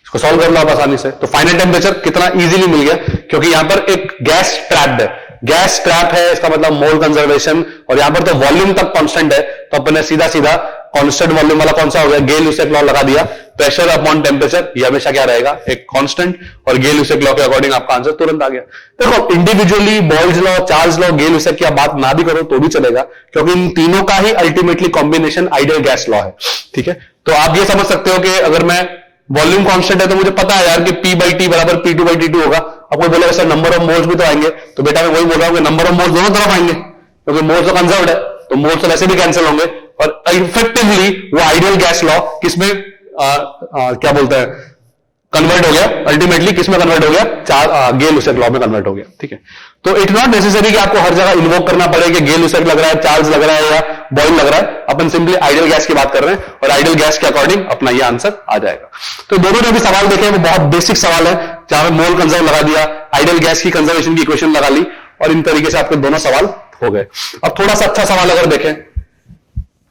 S1: इसको सॉल्व कर लो आप आसानी से। तो फाइनल टेम्परेचर कितना इजीली मिल गया, क्योंकि यहां पर एक गैस ट्रैप्ड है, गैस ट्रैप है, इसका मतलब मोल कंजर्वेशन, और यहां पर तो वॉल्यूम तक कांस्टेंट है, तो अपने सीधा सीधा कांस्टेंट वॉल्यूम वाला कौन सा हो गया, गेल-यूसेक लॉ लगा दिया। प्रेशर अपॉन टेम्परेचर ये हमेशा क्या रहेगा, एक कांस्टेंट, और गेल-यूसेक लॉ के अकॉर्डिंग आपका आंसर तुरंत आ गया। देखो individually Boyle's law, Charles law, Gay-Lussac की आप बात ना भी करो तो भी चलेगा, क्योंकि इन तीनों का ही ultimately combination ideal gas law है। ठीक है, तो आप ये समझ सकते हो कि अगर मैं वॉल्यूम कांस्टेंट है तो मुझे पता है यार कि P/T बराबर P2/T2 होगा। अब कोई बोलेगा सर नंबर ऑफ मोल्स भी तो आएंगे, तो बेटा मैं वही बोल रहा हूं कि नंबर ऑफ मोल्स दोनों तरफ आएंगे, क्योंकि मोल्स तो कंजर्व्ड है, तो मोल्स तो वैसे भी कैंसिल होंगे, और इफेक्टिवली वो आइडियल गैस लॉ किसमें क्या बोलते हैं कन्वर्ट हो गया, अल्टीमेटली किसमें कन्वर्ट हो गया, गेल-यूसेक लॉ में कन्वर्ट हो गया। ठीक है, तो इट्स नॉट नेसेसरी कि आपको हर जगह इन्वोक करना पड़े कि गेल-यूसेक लग रहा है, चार्ल्स लग रहा है या बॉयल लग रहा है। अपन सिंपली आइडियल गैस की बात कर रहे हैं, और आइडियल गैस के अकॉर्डिंग अपना ये आंसर आ जाएगा। तो दोनों ने भी सवाल देखे, वो बहुत बेसिक सवाल है, जहां मोल कंजर्व लगा दिया, आइडियल गैस की कंजर्वेशन की इक्वेशन लगा ली, और इन तरीके से आपके दोनों सवाल हो गए। अब थोड़ा सा अच्छा सवाल अगर देखें,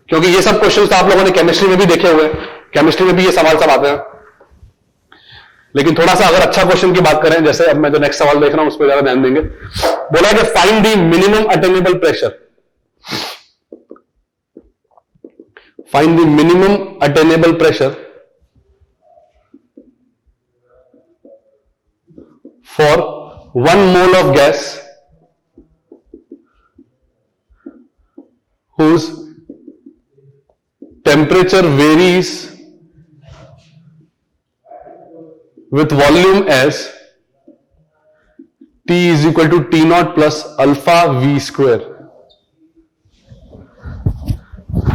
S1: क्योंकि ये सब क्वेश्चन तो आप लोगों ने केमिस्ट्री में भी देखे हुए, केमिस्ट्री में भी ये सवाल सब आते हैं, लेकिन थोड़ा सा अगर अच्छा क्वेश्चन की बात करें, जैसे अब मैं जो नेक्स्ट सवाल देख रहा हूं उस पर ज्यादा ध्यान देंगे। बोला कि find the minimum attainable pressure, find the minimum attainable pressure for 1 mole of gas whose temperature varies with volume as T is equal to T0 plus alpha V square।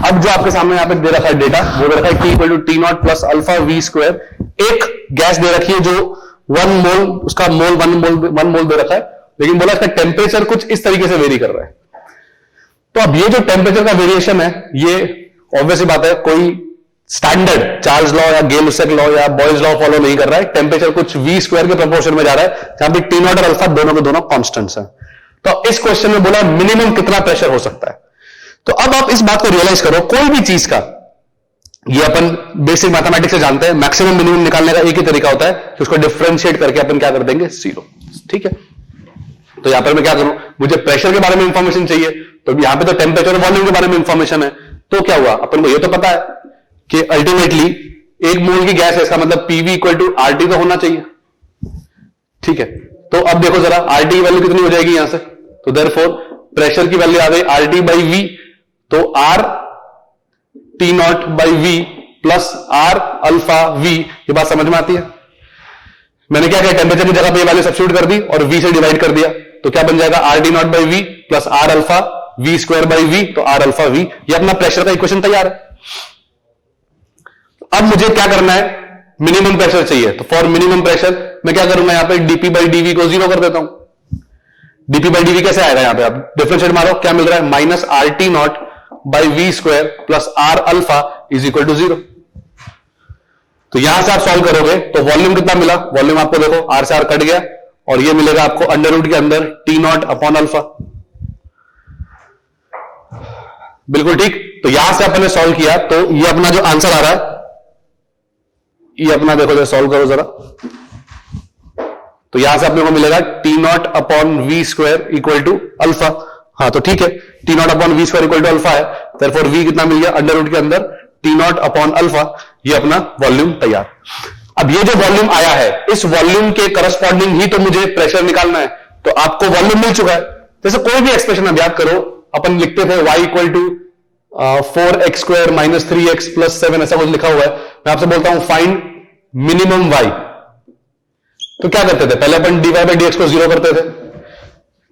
S1: अब जो आपके सामने यहां पे दे रखा है डेटा, वो दे रखा है T equal to T0 plus alpha V square. एक गैस दे रखी है जो 1 मोल, उसका मोल 1 मोल दे रखा है, लेकिन बोला इसका टेम्परेचर कुछ इस तरीके से वेरी कर रहा है। तो अब ये जो टेम्परेचर का वेरिएशन है, ये ऑब्वियसली बात है कोई स्टैंडर्ड चार्ल्स लॉ या गेल-यूसेक लॉ या बॉयल्स लॉ फॉलो नहीं कर रहा है। टेम्परेचर कुछ V स्क्वायर के प्रोपोर्शन में जा रहा है, जहां पे T0 और अल्फा दोनों के दोनों कांस्टेंट्स हैं। तो इस क्वेश्चन में बोला मिनिमम कितना प्रेशर हो सकता है। तो अब आप इस बात को रियलाइज करो, कोई भी चीज का, ये अपन बेसिक मैथमेटिक्स से जानते हैं, मैक्सिमम मिनिमम निकालने का एक ही तरीका होता है कि उसको डिफरेंशिएट करके अपन क्या कर देंगे, 0। ठीक है, तो यहां पर मैं क्या करूं, मुझे प्रेशर के बारे में इंफॉर्मेशन चाहिए, तो यहां पे तो टेम्परेचर और वॉल्यूम के बारे में इंफॉर्मेशन है। तो क्या हुआ, अपन को ये तो पता है कि अल्टीमेटली 1 मोल की गैस है, इसका मतलब PV इक्वल टू RT तो होना चाहिए। ठीक है, तो अब देखो जरा RT की वैल्यू कितनी हो जाएगी यहां से, तो देयरफॉर प्रेशर की वैल्यू आ गई RT/V, तो R T0/V plus R alpha V। ये बात समझ में आती है। मैंने क्या किया, टेम्परेचर की जगह पे ये वैल्यू सब्स्टिट्यूट कर दी और V से डिवाइड कर दिया, तो क्या बन जाएगा RT0/V plus R alpha V square by V, तो R अल्फा V। ये अपना प्रेशर का इक्वेशन तैयार है। अब मुझे क्या करना है, मिनिमम प्रेशर चाहिए, तो फॉर मिनिमम प्रेशर मैं क्या करूंगा, यहां पे dP/dV को 0 कर देता हूं। dP/dV कैसे आएगा, यहां पे आप डिफरेंशिएट मारो, क्या मिल रहा है, minus RT0/V square plus R alpha is equal to 0। तो यहां से आप सॉल्व करोगे तो वॉल्यूम कितना मिला, वॉल्यूम आपको देखो R से R कट गया, और ये मिलेगा आपको अंडर रूट के अंदर T0 अपॉन अल्फा। बिल्कुल ठीक। तो यहां से अपन ने सॉल्व किया, तो ये अपना जो आंसर आ रहा है, ये अपना देखो जरा सॉल्व करो जरा, तो यहां से अपने को मिलेगा T0 upon V square equal to alpha. हाँ तो ठीक है, T0 upon V square equal to alpha है, देयरफॉर V कितना मिल गया, अंडर रूट के अंदर T0 अपॉन अल्फा। ये अपना वॉल्यूम तैयार। अब ये जो वॉल्यूम आया है, इस वॉल्यूम के करस्पॉन्डिंग ही तो मुझे प्रेशर निकालना है, तो आपको वॉल्यूम मिल चुका है। जैसे कोई भी एक्सप्रेशन आप याद करो, अपन लिखते थे y equal to 4x square minus 3x plus 7, ऐसा कुछ लिखा हुआ है। मैं आपसे बोलता हूं फाइंड मिनिमम y, तो क्या करते थे, पहले अपन dy/dx को 0 करते थे।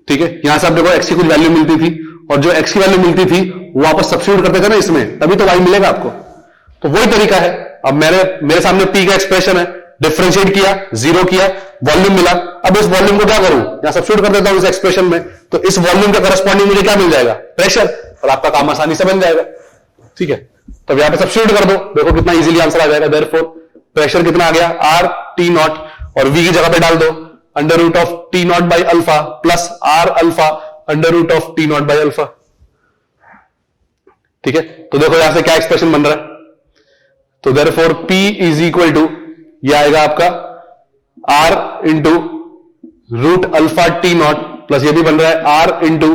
S1: ठीक है, यहां से आपको x की कुछ वैल्यू मिलती थी, और जो x की वैल्यू मिलती थी वो वापस सब्स्टिट्यूट करते थे ना इसमें, तभी तो y मिलेगा आपको। तो वही तरीका है। अब मेरे सामने p का एक्सप्रेशन है, डिफरेंशिएट किया, 0 किया, वॉल्यूम मिला। अब इस वॉल्यूम को क्या करूं, यहां सब्स्टिट्यूट कर देता हूं इस एक्सप्रेशन में, तो इस वॉल्यूम के करस्पॉन्डिंग मुझे क्या मिल जाएगा, प्रेशर, और आपका काम आसानी से बन जाएगा। ठीक है, तो यहां पे सब्स्टिट्यूट कर दो, देखो कितना इजीली आंसर आ जाएगा। देयरफॉर प्रेशर कितना आ गया, आर टी नॉट, और वी की जगह पे डाल दो under root of T naught by alpha plus R alpha under root of T naught by alpha. ठीक है, तो देखो यहां से क्या एक्सप्रेशन बन रहा है, तो therefore P is equal to, यह आएगा आपका R into root alpha T naught plus ये भी बन रहा है R into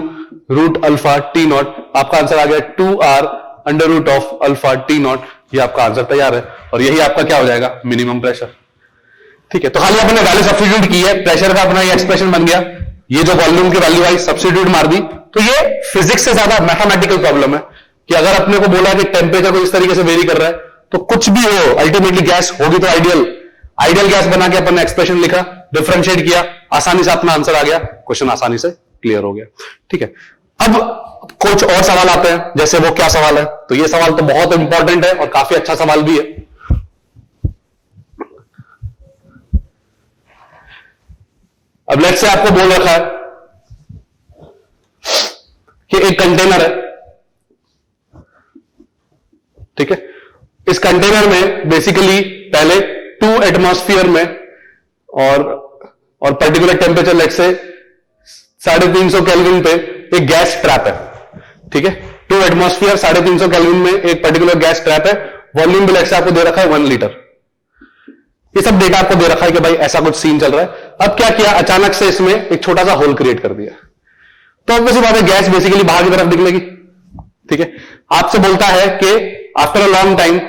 S1: root alpha T naught. आपका आंसर आ गया 2R under root of alpha T naught. ये आपका आंसर तैयार है, और यही आपका क्या हो जाएगा, मिनिमम प्रेशर। ठीक है, तो खाली अपने वैल्यू सब्स्टिट्यूट की है, प्रेशर का अपना ये एक्सप्रेशन बन गया, ये जो वॉल्यूम की वैल्यू आई सब्स्टिट्यूट मार दी। तो ये फिजिक्स से ज्यादा मैथमेटिकल प्रॉब्लम है कि अगर अपने को बोला कि टेम्परेचर को इस तरीके से वेरी कर रहा है, तो कुछ भी हो अल्टीमेटली गैस होगी तो आइडियल गैस बना के अपन ने एक्सप्रेशन लिखा, डिफरेंशिएट किया, आसानी से अपना आंसर आ गया, क्वेश्चन आसानी से क्लियर हो गया। ठीक है, अब कुछ और सवाल आते हैं, जैसे वो क्या सवाल है, तो ये सवाल तो बहुत इंपॉर्टेंट है और काफी अच्छा सवाल भी है। अब लेट्स से आपको बोल रखा है कि एक कंटेनर है, ठीक है, इस कंटेनर में बेसिकली पहले 2 एटमॉस्फेयर में और particular temperature let's say 350 kelvin पे एक गैस ट्रैप है। ठीक है, 2 एटमॉस्फेयर 350 केल्विन में एक पर्टिकुलर गैस ट्रैप है, वॉल्यूम भी लेट्स से आपको दे रखा है 1 लीटर। ये सब डेटा आपको दे रखा है कि भाई ऐसा कुछ सीन चल रहा है। अब क्या किया, अचानक से इसमें एक छोटा सा होल क्रिएट कर दिया, तो अब वैसे बात है गैस बेसिकली बाहर की तरफ निकलेगी। ठीक है, आपसे बोलता है कि after a long time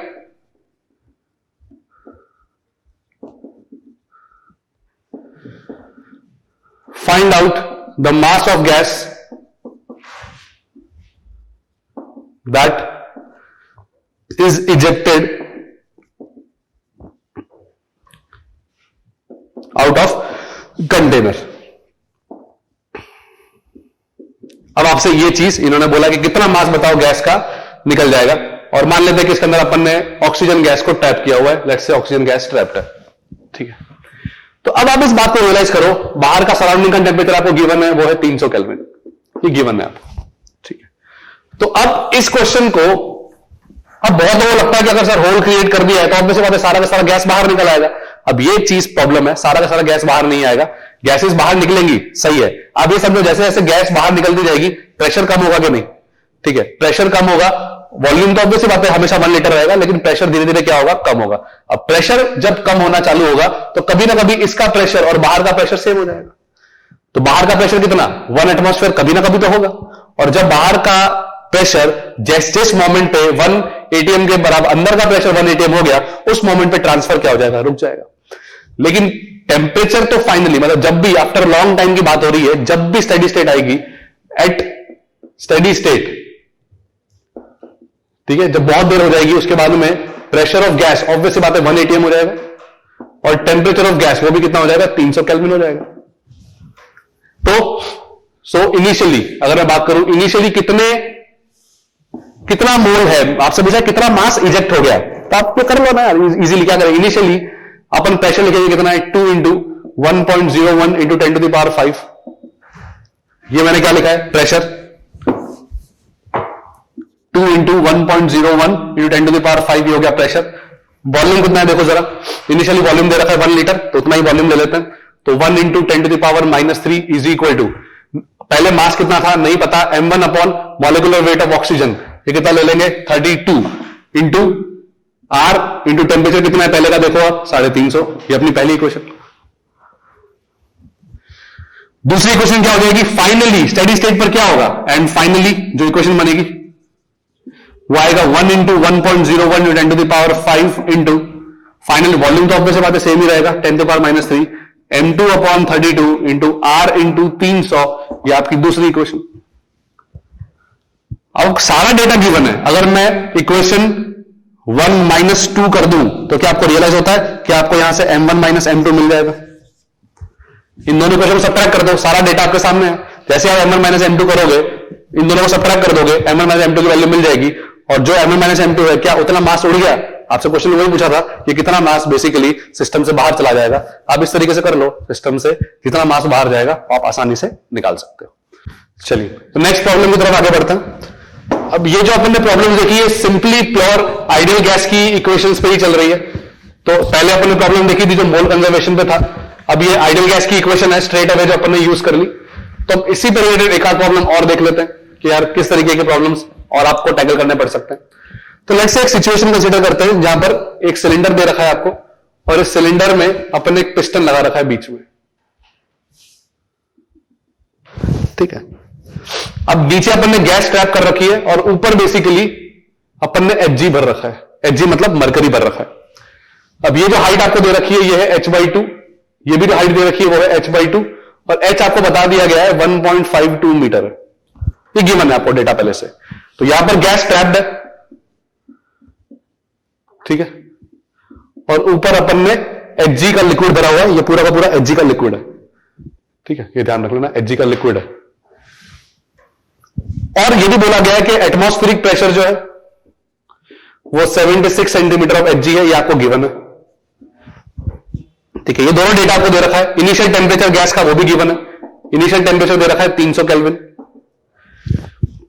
S1: find out the mass of gas that is ejected out of container। अब आपसे ये चीज इन्होंने बोला कि कितना मास बताओ गैस का निकल जाएगा, और मान लेते हैं कि इसके अंदर अपन ने ऑक्सीजन गैस को टैप किया हुआ है, let's say oxygen gas trapped है। ठीक है, तो अब आप इस बात को रियलाइज करो, बाहर का सराउंडिंग का टेम्परेचर आपको गिवन है, वो है 300 केल्विन, ये गिवन है आपको। ठीक है, तो अब इस क्वेश्चन को, अब बहुत लोगों को लगता है कि अगर सर होल क्रिएट कर दिया है तो ऑब्वियसली बात है सारा का सारा गैस बाहर निकल आएगा। अब ये चीज प्रॉब्लम है, सारा का सारा गैस बाहर नहीं आएगा, गैसेस बाहर निकलेंगी, सही है। अब ये समझो जैसे जैसे गैस बाहर निकलती जाएगी प्रेशर कम होगा कि नहीं। ठीक है, प्रेशर कम होगा, वॉल्यूम तो ऑब्वियसली बात है हमेशा 1 लीटर रहेगा, लेकिन प्रेशर धीरे धीरे क्या होगा, कम होगा। अब प्रेशर जब कम होना चालू होगा तो कभी ना कभी इसका प्रेशर और बाहर का प्रेशर सेम हो जाएगा। तो बाहर का प्रेशर कितना, 1 एटमॉस्फेयर कभी ना कभी तो होगा, और जब बाहर का प्रेशर जिस मोमेंट पे 1 एटीएम के बराबर, अंदर का प्रेशर 1 एटीएम हो गया, उस मोमेंट पे ट्रांसफर क्या हो जाएगा, रुक जाएगा। लेकिन टेम्परेचर तो फाइनली, मतलब जब भी आफ्टर लॉन्ग टाइम की बात हो रही है, जब भी स्टेडी स्टेट आएगी, एट स्टेडी स्टेट, ठीक है, जब बहुत देर हो जाएगी उसके बाद में प्रेशर ऑफ गैस ऑब्वियसली बात है 1 एटीएम हो जाएगा, और टेम्परेचर ऑफ गैस वो भी कितना हो जाएगा, 300 केल्विन हो जाएगा। तो सो इनिशियली अगर मैं बात करूं, इनिशियली कितना मोल है, आपसे पूछा कितना मास इजेक्ट हो गया, तो आप कर लो ना यार इजीली। क्या करें, इनिशियली अपन प्रेशर लिखेंगे कितना है, 2 इंटू 1.01 इंटू 10⁵। ये मैंने क्या लिखा है, प्रेशर 2 इंटू 1.01 इंटू 10⁵ हो गया प्रेशर। वॉल्यूम कितना है देखो जरा, इनिशियली वॉल्यूम दे रखा है 1 लीटर, तो उतना ही वॉल्यूम ले लेते हैं। तो 1 इंटू 10⁻³ इज इक्वल टू, पहले मास कितना था नहीं पता, m1 upon molecular weight of oxygen, ये कितना ले लेंगे 32 इंटू R इंटू टेम्परेचर कितना है पहले का देखो आप 350। ये अपनी पहली इक्वेशन। दूसरी इक्वेशन क्या हो जाएगी, फाइनली स्टेडी स्टेट पर क्या होगा, एंड फाइनली जो इक्वेशन बनेगी वो आएगा 1 इंटू 1.01 10⁵ इंटू फाइनल वॉल्यूम तो ऑब्वियस बात है सेम ही रहेगा 10⁻³ m2 upon 32 into R into 300। ये आपकी दूसरी इक्वेशन। अब सारा डेटा गिवन है, अगर मैं इक्वेशन 1 - 2 कर दूं तो क्या आपको रियलाइज होता है कि आपको यहां से m1 - m2 मिल जाएगा। इन दोनों इक्वेशन को सब्ट्रैक्ट कर दो, सारा डेटा आपके सामने है। जैसे आप m1 - m2 करोगे, इन दोनों को सब्ट्रैक्ट कर दोगे, m1 - m2 की वैल्यू मिल जाएगी, और जो m1 - m2 है क्या उतना मास उड़ गया। आपसे क्वेश्चन वही पूछा था कि कितना मास बेसिकली सिस्टम से बाहर चला जाएगा। आप इस तरीके से कर लो, सिस्टम से कितना मास बाहर जाएगा आप आसानी से निकाल सकते हो। चलिए तो नेक्स्ट प्रॉब्लम की तरफ आगे बढ़ते हैं। अब ये जो अपन ने प्रॉब्लम देखी है सिंपली प्योर आइडियल गैस की इक्वेशंस पे ही चल रही है। तो पहले अपन ने प्रॉब्लम देखी थी जो मोल कंजर्वेशन पे था, अब ये आइडियल गैस की इक्वेशन है स्ट्रेट अवे जो अपन ने यूज कर ली। तो अब इसी पे रिलेटेड एक आध प्रॉब्लम और देख लेते हैं कि यार किस तरीके के प्रॉब्लम्स और आपको टैकल करने पड़ सकते हैं। तो लेट्स से एक सिचुएशन कंसीडर करते हैं जहां पर एक सिलेंडर दे रखा है आपको और इस सिलेंडर में अपन ने एक पिस्टन लगा रखा है बीच में, ठीक है। अब नीचे अपन ने गैस ट्रैप कर रखी है और ऊपर बेसिकली अपन ने Hg भर रखा है। Hg मतलब मरकरी भर रखा है। अब ये जो हाइट आपको दे रखी है ये है h/2, ये भी जो हाइट दे रखी है वो है h/2 और h आपको बता दिया गया है 1.52 मीटर है, ये गिवन है आपको डेटा पहले से। तो यहां पर गैस ट्रैप्ड है, ठीक है, और ऊपर अपन ने Hg का लिक्विड भरा हुआ है, ये पूरा का पूरा Hg का लिक्विड है, ठीक है, ये ध्यान रख लेना Hg का लिक्विड है। और ये भी बोला गया है कि एटमॉस्फेरिक प्रेशर जो है वो 76 सेंटीमीटर ऑफ Hg है, ये आपको गिवन है, ठीक है। ये दोनों डेटा आपको दे रखा है। इनिशियल टेम्परेचर गैस का वो भी गिवन है, इनिशियल टेम्परेचर दे रखा है 300 केल्विन,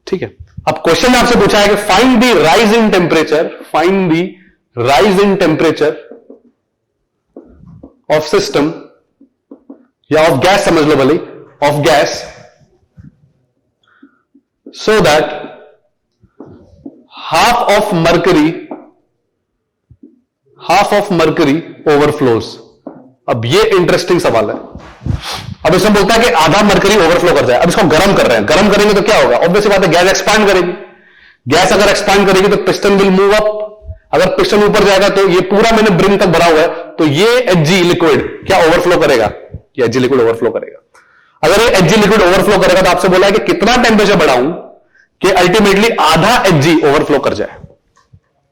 S1: ठीक है। अब क्वेश्चन में आपसे पूछा है कि find the rise in temperature, find the rise in temperature of system या ऑफ गैस, समझ लो भले, of gas so that half of mercury overflows। अब ये इंटरेस्टिंग सवाल है। अब इसमें बोलता है कि आधा मरकरी ओवरफ्लो कर जाए। अब इसको गर्म कर रहे हैं, गर्म करेंगे तो क्या होगा? ऑब्वियसली बात है गैस एक्सपांड करेगी। गैस अगर एक्सपांड करेगी तो पिस्टन विल मूव अप। अगर पिस्टन ऊपर जाएगा तो ये पूरा मैंने ब्रिम तक भरा हुआ है, तो ये Hg लिक्विड क्या ओवरफ्लो करेगा? ये Hg लिक्विड ओवरफ्लो करेगा। अगर ये Hg लिक्विड ओवरफ्लो करेगा तो आपसे बोला है कि कितना टेम्परेचर बढ़ाऊं कि अल्टीमेटली आधा Hg ओवरफ्लो कर जाए।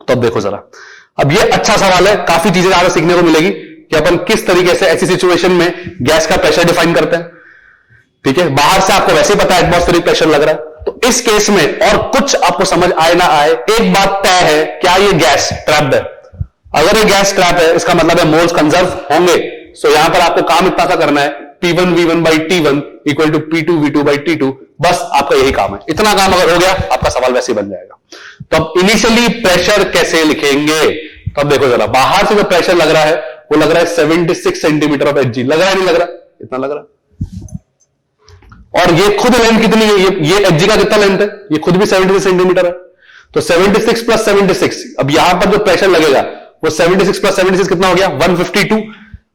S1: तो अब देखो जरा, अब ये अच्छा सवाल है, काफी चीजें आगे सीखने को मिलेगी कि अपन किस तरीके से ऐसी सिचुएशन में गैस का प्रेशर डिफाइन करते हैं, ठीक है। बाहर से आपको वैसे पता है एटमॉस्फेरिक प्रेशर लग रहा है, तो इस केस में और कुछ आपको समझ आए ना आए, एक बात तय है, क्या ये गैस ट्रैप्ड है? अगर ये गैस ट्रैप है इसका मतलब है मोल्स कंजर्व होंगे। सो यहां पर आपको काम इतना सा करना है, P1 V1 by T1 equal to P2 V2 by T2, बस आपका यही काम है। इतना काम अगर हो गया आपका सवाल वैसे ही बन जाएगा। तो अब इनिशियली प्रेशर कैसे लिखेंगे? तो अब देखो जरा, बाहर से जो प्रेशर लग रहा है वो लग रहा है 76 सेंटीमीटर ऑफ Hg। लग रहा है नहीं लग रहा? इतना लग रहा है। और ये खुद लेंथ कितनी है? ये Hg का कितना लेंथ है? ये खुद भी 76 सेंटीमीटर है। तो 76 प्लस 76, अब यहां पर जो प्रेशर लगेगा वो 76 प्लस 76 कितना हो गया? 152।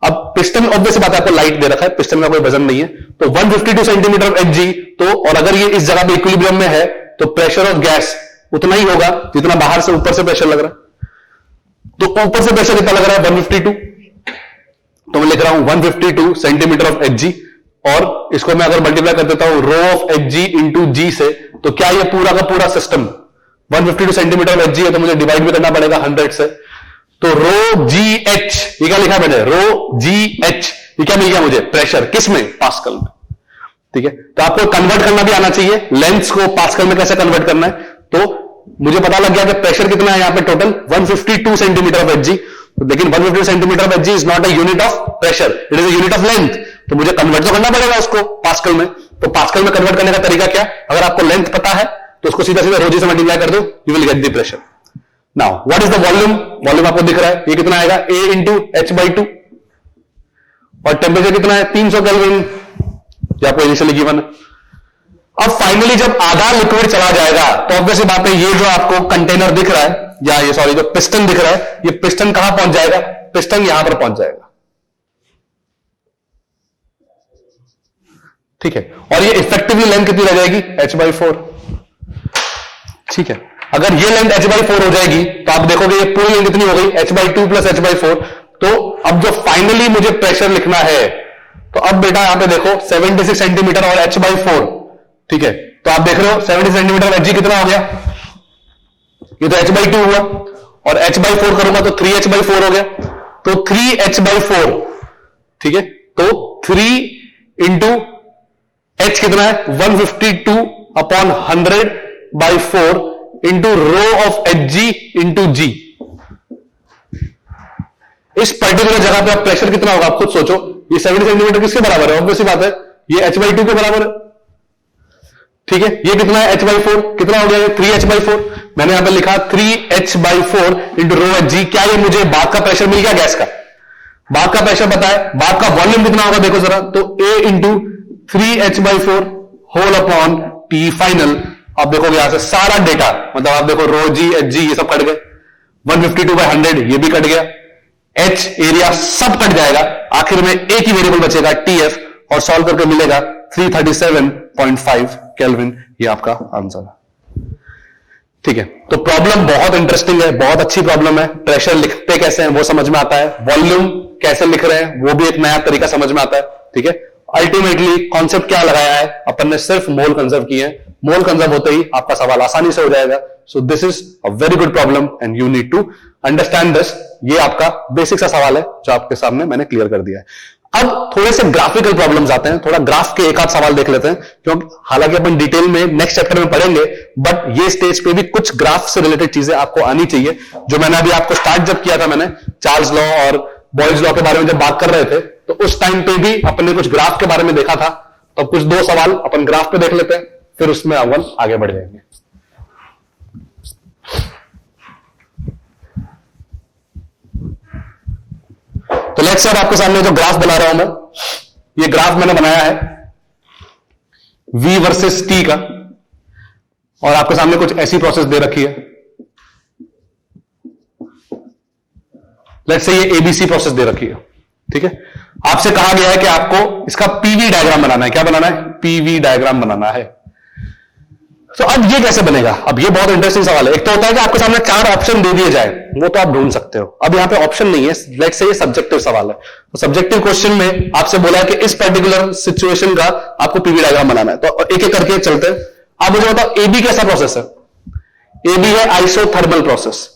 S1: अब पिस्टन ऑब्वियस बात है आपको लाइट दे रखा है, पिस्टन का कोई वजन नहीं है, तो 152 सेंटीमीटर ऑफ Hg। तो और अगर ये इस जगह पे इक्विलिब्रियम में है तो प्रेशर ऑफ गैस उतना ही होगा जितना बाहर से ऊपर से प्रेशर लग रहा है। तो ऊपर से प्रेशर कितना लग रहा है? 152। तो मैं लिख रहा हूं 152 सेंटीमीटर ऑफ Hg, और इसको मैं अगर मल्टीप्लाई कर देता हूं रो ऑफ Hg इंटू जी से, तो क्या ये पूरा का पूरा सिस्टम 152 सेंटीमीटर ऑफ Hg है, तो मुझे डिवाइड भी करना पड़ेगा 100 से। तो रो जी एच, ये क्या लिखा है मैंने? रो जी एच, ये क्या मिल गया मुझे? प्रेशर। किस में? पास्कल में, ठीक है। तो आपको कन्वर्ट करना भी आना चाहिए, लेंथ्स को पास्कल में कैसे कन्वर्ट करना है। तो मुझे पता लग गया कि प्रेशर कितना है यहां पे टोटल 152 सेंटीमीटर ऑफ Hg, लेकिन 152 centimetre of Hg is not a unit of pressure, it is a unit of length. तो मुझे कन्वर्ट तो करना पड़ेगा उसको पास्कल में। तो पास्कल में कन्वर्ट करने का तरीका क्या? अगर आपको लेंथ पता है तो उसको सीधा सीधा रोजी से मल्टीप्लाई कर दो, you will get the pressure. Now what is the volume? Volume आपको दिख रहा है, ये कितना आएगा? A इंटू H/2, और टेम्परेचर कितना है? 300 केल्विन, ये आपको इनिशियली गिवन है। अब फाइनली जब आधा लिक्विड चला जाएगा तो ऑब्वियसली बात है ये जो आपको कंटेनर दिख रहा है, या ये सॉरी जो पिस्टन दिख रहा है, ये पिस्टन कहां पहुंच जाएगा? पिस्टन यहां पर पहुंच जाएगा, ठीक है। और ये इफेक्टिवली लेंथ कितनी रह जाएगी? H/4, ठीक है। अगर ये लेंथ H/4 हो जाएगी तो आप देखोगे ये पूरी लेंथ कितनी हो गई? H/2 plus H/4। तो अब जो फाइनली मुझे प्रेशर लिखना है, तो अब बेटा यहां पे देखो 76 सेंटीमीटर और H/4, ठीक है। तो आप देख रहे हो 76 सेंटीमीटर Hg कितना हो गया? ये तो H/2 हुआ, और H/4 करूंगा तो 3H/4 हो गया, तो 3H/4, ठीक है। तो 3 इंटू H कितना है? 152 upon 100/4 into rho of Hg into g. इस पर्टिकुलर जगह पे आप प्रेशर कितना होगा आप खुद सोचो। ये 70 सेंटीमीटर किसके बराबर है? ऑब्वियसली बात है ये H/2 के बराबर है, ठीक है, ये कितना है h/4, कितना हो गया 3h/4। मैंने यहां पे लिखा 3h/4 into rho H G. क्या ये मुझे बाद का प्रेशर मिल गया गैस का? बाद का प्रेशर बताए, बाद का वॉल्यूम कितना होगा देखो जरा, तो A into 3h/4 whole upon T final. आप देखोगे यहां से सारा डेटा, मतलब आप देखो रो जी एच जी ये सब कट गए, 152/100 ये भी कट गया, H एरिया सब कट जाएगा, आखिर में एक ही वेरिएबल बचेगा TF, और सॉल्व करके मिलेगा 337.5 केल्विन। ये आपका आंसर है। ठीक है, तो प्रॉब्लम बहुत इंटरेस्टिंग है, बहुत अच्छी प्रॉब्लम है। प्रेशर लिखते कैसे हैं वो समझ में आता है, वॉल्यूम कैसे लिख रहे हैं वो भी एक नया तरीका समझ में आता है। ठीक है, अल्टीमेटली कॉन्सेप्ट क्या लगाया है अपन ने, सिर्फ मोल कंजर्व किए हैं। मोल कंजर्व होते ही आपका सवाल आसानी से हो जाएगा। So this is a very good problem and you need to understand this. ये आपका बेसिक सा सवाल है जो आपके सामने मैंने क्लियर कर दिया है। अब थोड़े से ग्राफिकल प्रॉब्लम्स आते हैं, थोड़ा ग्राफ के एक आध सवाल देख लेते हैं, क्योंकि हालांकि अपन डिटेल में नेक्स्ट चैप्टर में पढ़ेंगे, बट ये स्टेज पे भी कुछ ग्राफ से रिलेटेड चीजें आपको आनी चाहिए। जो मैंने अभी आपको स्टार्ट जब किया था, मैंने चार्ल्स लॉ और बॉयल्स लॉ के बारे में जब बात कर रहे थे, तो उस टाइम पे भी अपन ने कुछ ग्राफ के बारे में देखा था। तो कुछ दो सवाल अपन ग्राफ पे देख लेते हैं, फिर उसमें अपन आगे बढ़ जाएंगे। तो लेट्स सर आपके सामने जो ग्राफ बना रहा हूं मैं, ये ग्राफ मैंने बनाया है V वर्सेस T का, और आपके सामने कुछ ऐसी प्रोसेस दे रखी है। लेट्स से ये ABC प्रोसेस दे रखी है। ठीक है, आपसे कहा गया है कि आपको इसका PV डायग्राम बनाना है। क्या बनाना है? PV डायग्राम बनाना है। तो अब ये कैसे बनेगा? अब ये बहुत इंटरेस्टिंग सवाल है। एक तो होता है कि आपके सामने 4 ऑप्शन दे दिए जाए, वो तो आप ढूंढ सकते हो। अब यहां पे ऑप्शन नहीं है, लेट्स से ये सब्जेक्टिव सवाल है। तो सब्जेक्टिव क्वेश्चन में आपसे बोला है कि इस पर्टिकुलर सिचुएशन का आपको पीवी डायग्राम बनाना है। तो एक एक करके चलते हैं। आप मुझे बताओ AB कैसा प्रोसेस है? AB है आइसोथर्मल प्रोसेस।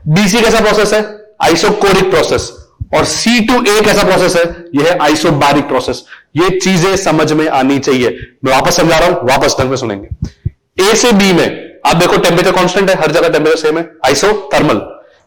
S1: BC कैसा प्रोसेस है? Isochoric process. और C2A कैसा प्रोसेस है? यह है आइसोबारिक प्रोसेस। ये चीजें समझ में आनी चाहिए। मैं वापस समझा रहा हूं, वापस ढंग में सुनेंगे। A से B में आप देखो टेम्परेचर कांस्टेंट है, हर जगह टेम्परेचर सेम है, आइसोथर्मल।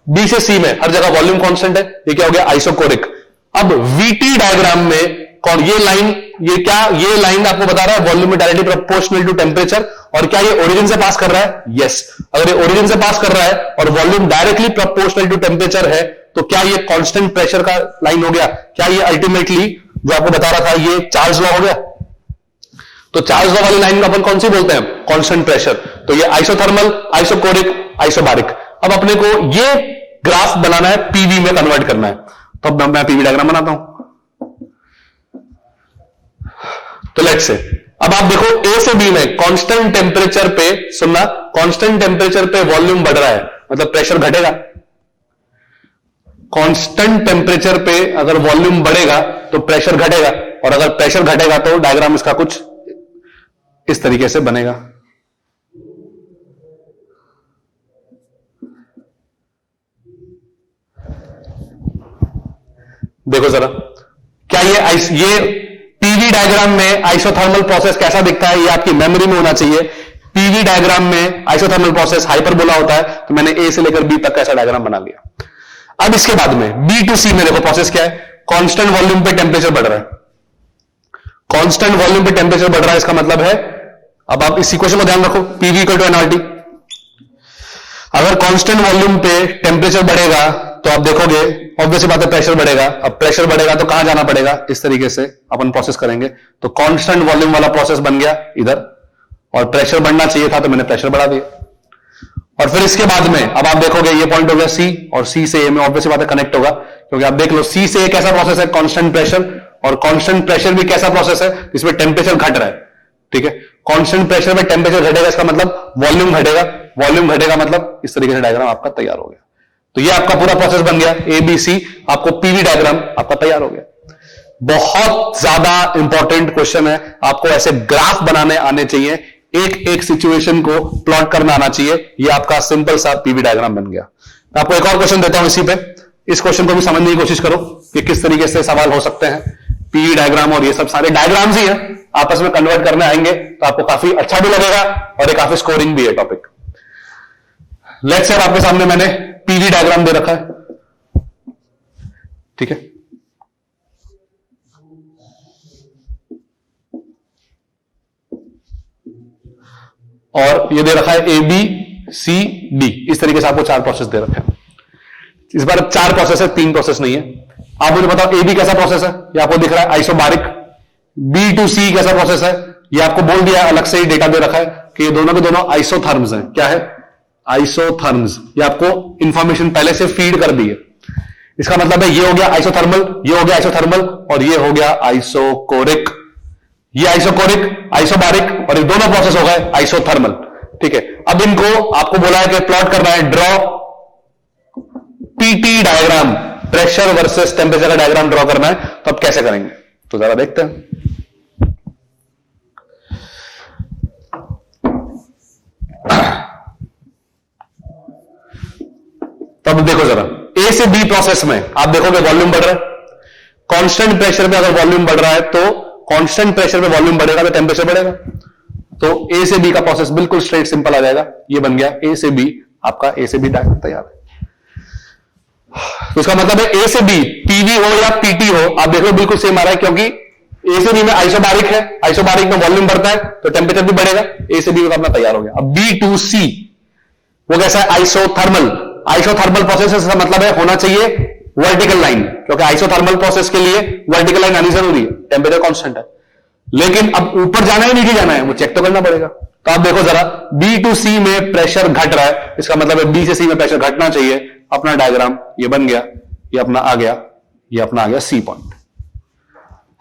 S1: B से C में हर जगह वॉल्यूम कांस्टेंट है, ये क्या हो गया? आइसोकोरिक। अब VT डायग्राम में कौन ये लाइन, ये क्या, ये लाइन आपको बता रहा है वॉल्यूम में डायरेक्टली प्रोपोर्शनल टू टेम्परेचर। और क्या ये ओरिजिन से पास कर रहा है? यस। अगर ये ओरिजिन से पास कर रहा है और volume directly proportional to temperature है, तो क्या ये कांस्टेंट प्रेशर का लाइन हो गया? क्या ये अल्टीमेटली जो आपको बता रहा था ये चार्ल्स लॉ हो गया? तो चार्ल्स लॉ वाली लाइन में अपन कौन सी बोलते हैं? Constant pressure. तो ये आइसोथर्मल, आइसोकोरिक, आइसोबारिक। अब अपने को ये ग्राफ बनाना है, पीवी में कन्वर्ट करना है। तो अब मैं पीवी डायग्राम बनाता हूं। तो लेट्स से अब आप देखो A से B में कांस्टेंट टेम्परेचर पे, सुनना, कांस्टेंट टेम्परेचर पे वॉल्यूम बढ़ रहा है, मतलब प्रेशर घटेगा। कांस्टेंट टेम्परेचर पे अगर वॉल्यूम बढ़ेगा तो प्रेशर घटेगा, और अगर प्रेशर घटेगा तो डायग्राम इसका कुछ इस तरीके से बनेगा। देखो जरा, क्या ये पीवी डायग्राम में आइसोथर्मल प्रोसेस कैसा दिखता है, ये आपकी मेमोरी में होना चाहिए। पीवी डायग्राम में आइसोथर्मल प्रोसेस हाइपरबोला होता है, तो मैंने A से लेकर B तक का ऐसा डायग्राम बना लिया। अब इसके बाद में B to C में देखो प्रोसेस क्या है, कांस्टेंट वॉल्यूम पे टेम्परेचर बढ़ रहा है। कांस्टेंट वॉल्यूम पे टेम्परेचर बढ़ रहा है, इसका मतलब है, अब आप इस इक्वेशन को ध्यान रखो, PV = nRT। अगर कांस्टेंट वॉल्यूम पे टेम्परेचर बढ़ेगा तो आप देखोगे ऑब्वियसली बात है प्रेशर बढ़ेगा। अब प्रेशर बढ़ेगा तो कहां जाना पड़ेगा? इस तरीके से अपन प्रोसेस करेंगे। तो कांस्टेंट वॉल्यूम वाला प्रोसेस बन गया इधर, और प्रेशर बढ़ना चाहिए था तो मैंने प्रेशर बढ़ा दिया। और फिर इसके बाद में अब आप देखोगे ये पॉइंट हो गया C, और C से A में ऑब्वियसली बात है कनेक्ट होगा, क्योंकि आप देख लो C से A कैसा प्रोसेस है? Constant pressure. और कांस्टेंट प्रेशर भी कैसा प्रोसेस है? इसमें टेम्परेचर घट रहा है। ठीक है, कांस्टेंट प्रेशर में टेम्परेचर घटेगा, इसका मतलब वॉल्यूम घटेगा। वॉल्यूम घटेगा मतलब इस तरीके से डायग्राम आपका तैयार हो गया। तो ये आपका पूरा प्रोसेस बन गया ABC, आपको पीवी डायग्राम आपका तैयार हो गया। बहुत ज्यादा इंपॉर्टेंट क्वेश्चन है, आपको ऐसे ग्राफ बनाने आने चाहिए, एक एक सिचुएशन को प्लॉट करना आना चाहिए। ये आपका सिंपल सा पीवी डायग्राम बन गया। मैं आपको एक और क्वेश्चन देता हूं इसी पे, इस क्वेश्चन को भी समझने की कोशिश करो कि किस तरीके से सवाल हो सकते हैं। पीवी डायग्राम और ये सब सारे डायग्राम्स ही हैं, आपस में कन्वर्ट करने आएंगे तो आपको काफी अच्छा भी लगेगा और ये काफी स्कोरिंग भी है टॉपिक। लेट्स से आपके सामने मैंने पीवी डायग्राम दे रखा है। ठीक है, और ये दे रखा है ए बी सी डी, इस तरीके से आपको 4 प्रोसेस दे रखे हैं। इस बार 4 प्रोसेस है, 3 प्रोसेस नहीं है। आप मुझे बताओ ए बी कैसा प्रोसेस है, ये आपको दिख रहा है आइसोबारिक। बी टू सी कैसा प्रोसेस है, ये आपको बोल दिया, अलग से ही डेटा दे रखा है कि ये दोनों के दोनों आइसोथर्म्स हैं। क्या है? आइसोथर्म्स। ये आपको इंफॉर्मेशन पहले से फीड कर दी है। इसका मतलब है ये हो गया आइसोथर्मल, ये हो गया आइसोथर्मल, और ये हो गया आइसोकोरिक। ये आइसोकोरिक, आइसोबारिक, और ये दोनों प्रोसेस हो गए आइसोथर्मल। ठीक है, अब इनको आपको बोला है कि प्लॉट करना है, draw PT diagram, pressure versus temperature का डायग्राम ड्रॉ करना है। तो अब कैसे करेंगे, तो जरा देखते हैं। तब देखो जरा, ए से बी प्रोसेस में आप देखोगे वॉल्यूम बढ़ रहा है। कांस्टेंट प्रेशर में अगर वॉल्यूम बढ़ रहा है तो कांस्टेंट प्रेशर में वॉल्यूम बढ़ेगा तो टेम्परेचर बढ़ेगा। तो ए से बी का प्रोसेस बिल्कुल स्ट्रेट सिंपल आ जाएगा। ये बन गया ए से बी, आपका ए से बी डायग्राम तैयार है। तो इसका मतलब है ए से बी, पीवी हो या पीटी हो, आप देख लो बिल्कुल सेम आ रहा है, क्योंकि ए से बी में आइसोबारिक है, आइसोबारिक में वॉल्यूम बढ़ता है तो टेम्परेचर भी बढ़ेगा। ए से बी का अपना तैयार हो गया। अब बी टू सी वो कैसा है? आइसोथर्मल। आइसोथर्मल प्रोसेस का मतलब है होना चाहिए वर्टिकल लाइन, क्योंकि आइसोथर्मल प्रोसेस के लिए वर्टिकल लाइन आनी जरूरी है, टेम्परेचर कांस्टेंट है। लेकिन अब ऊपर जाना है नीचे जाना है, वो चेक तो करना पड़ेगा। तो आप देखो जरा, बी टू सी में प्रेशर घट रहा है, इसका मतलब है बी से सी में प्रेशर घटना चाहिए। अपना डायग्राम ये बन गया, ये अपना आ गया, ये अपना आ गया सी पॉइंट।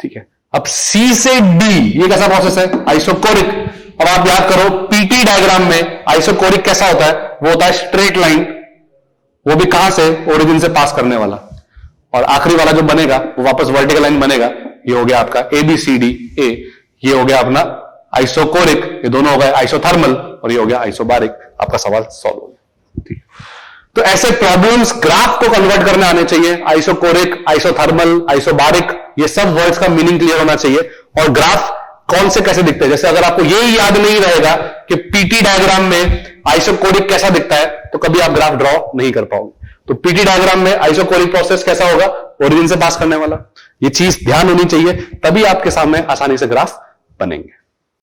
S1: ठीक है, अब सी से डी ये कैसा प्रोसेस है? आइसोकोरिक। अब आप याद करो, पीटी डायग्राम में आइसोकोरिक कैसा होता है? वो होता है स्ट्रेट लाइन, वो भी कहां से? ओरिजिन से पास करने वाला। और आखिरी वाला जो बनेगा वो वापस वर्टिकल लाइन बनेगा। ये हो गया आपका A B C D A, ये हो गया अपना आइसोकोरिक, ये दोनों हो गए आइसोथर्मल, और ये हो गया आइसोबारिक। आपका सवाल सॉल्व हो गया। ठीक, तो ऐसे प्रॉब्लम्स ग्राफ को कन्वर्ट करने आने चाहिए। आइसोकोरिक, आइसोथर्मल, आइसोबारिक, ये सब वर्ड्स का मीनिंग क्लियर होना चाहिए। और ग्राफ कौन से कैसे दिखते हैं, जैसे अगर आपको ये याद नहीं रहेगा कि पीटी डायग्राम में आइसोकोरिक कैसा दिखता है, तो कभी आप ग्राफ ड्रॉ नहीं कर पाओगे। तो पीटी डायग्राम में आइसोकोरिक प्रोसेस कैसा होगा? ओरिजिन से पास करने वाला। ये चीज ध्यान होनी चाहिए, तभी आपके सामने आसानी से ग्राफ बनेंगे।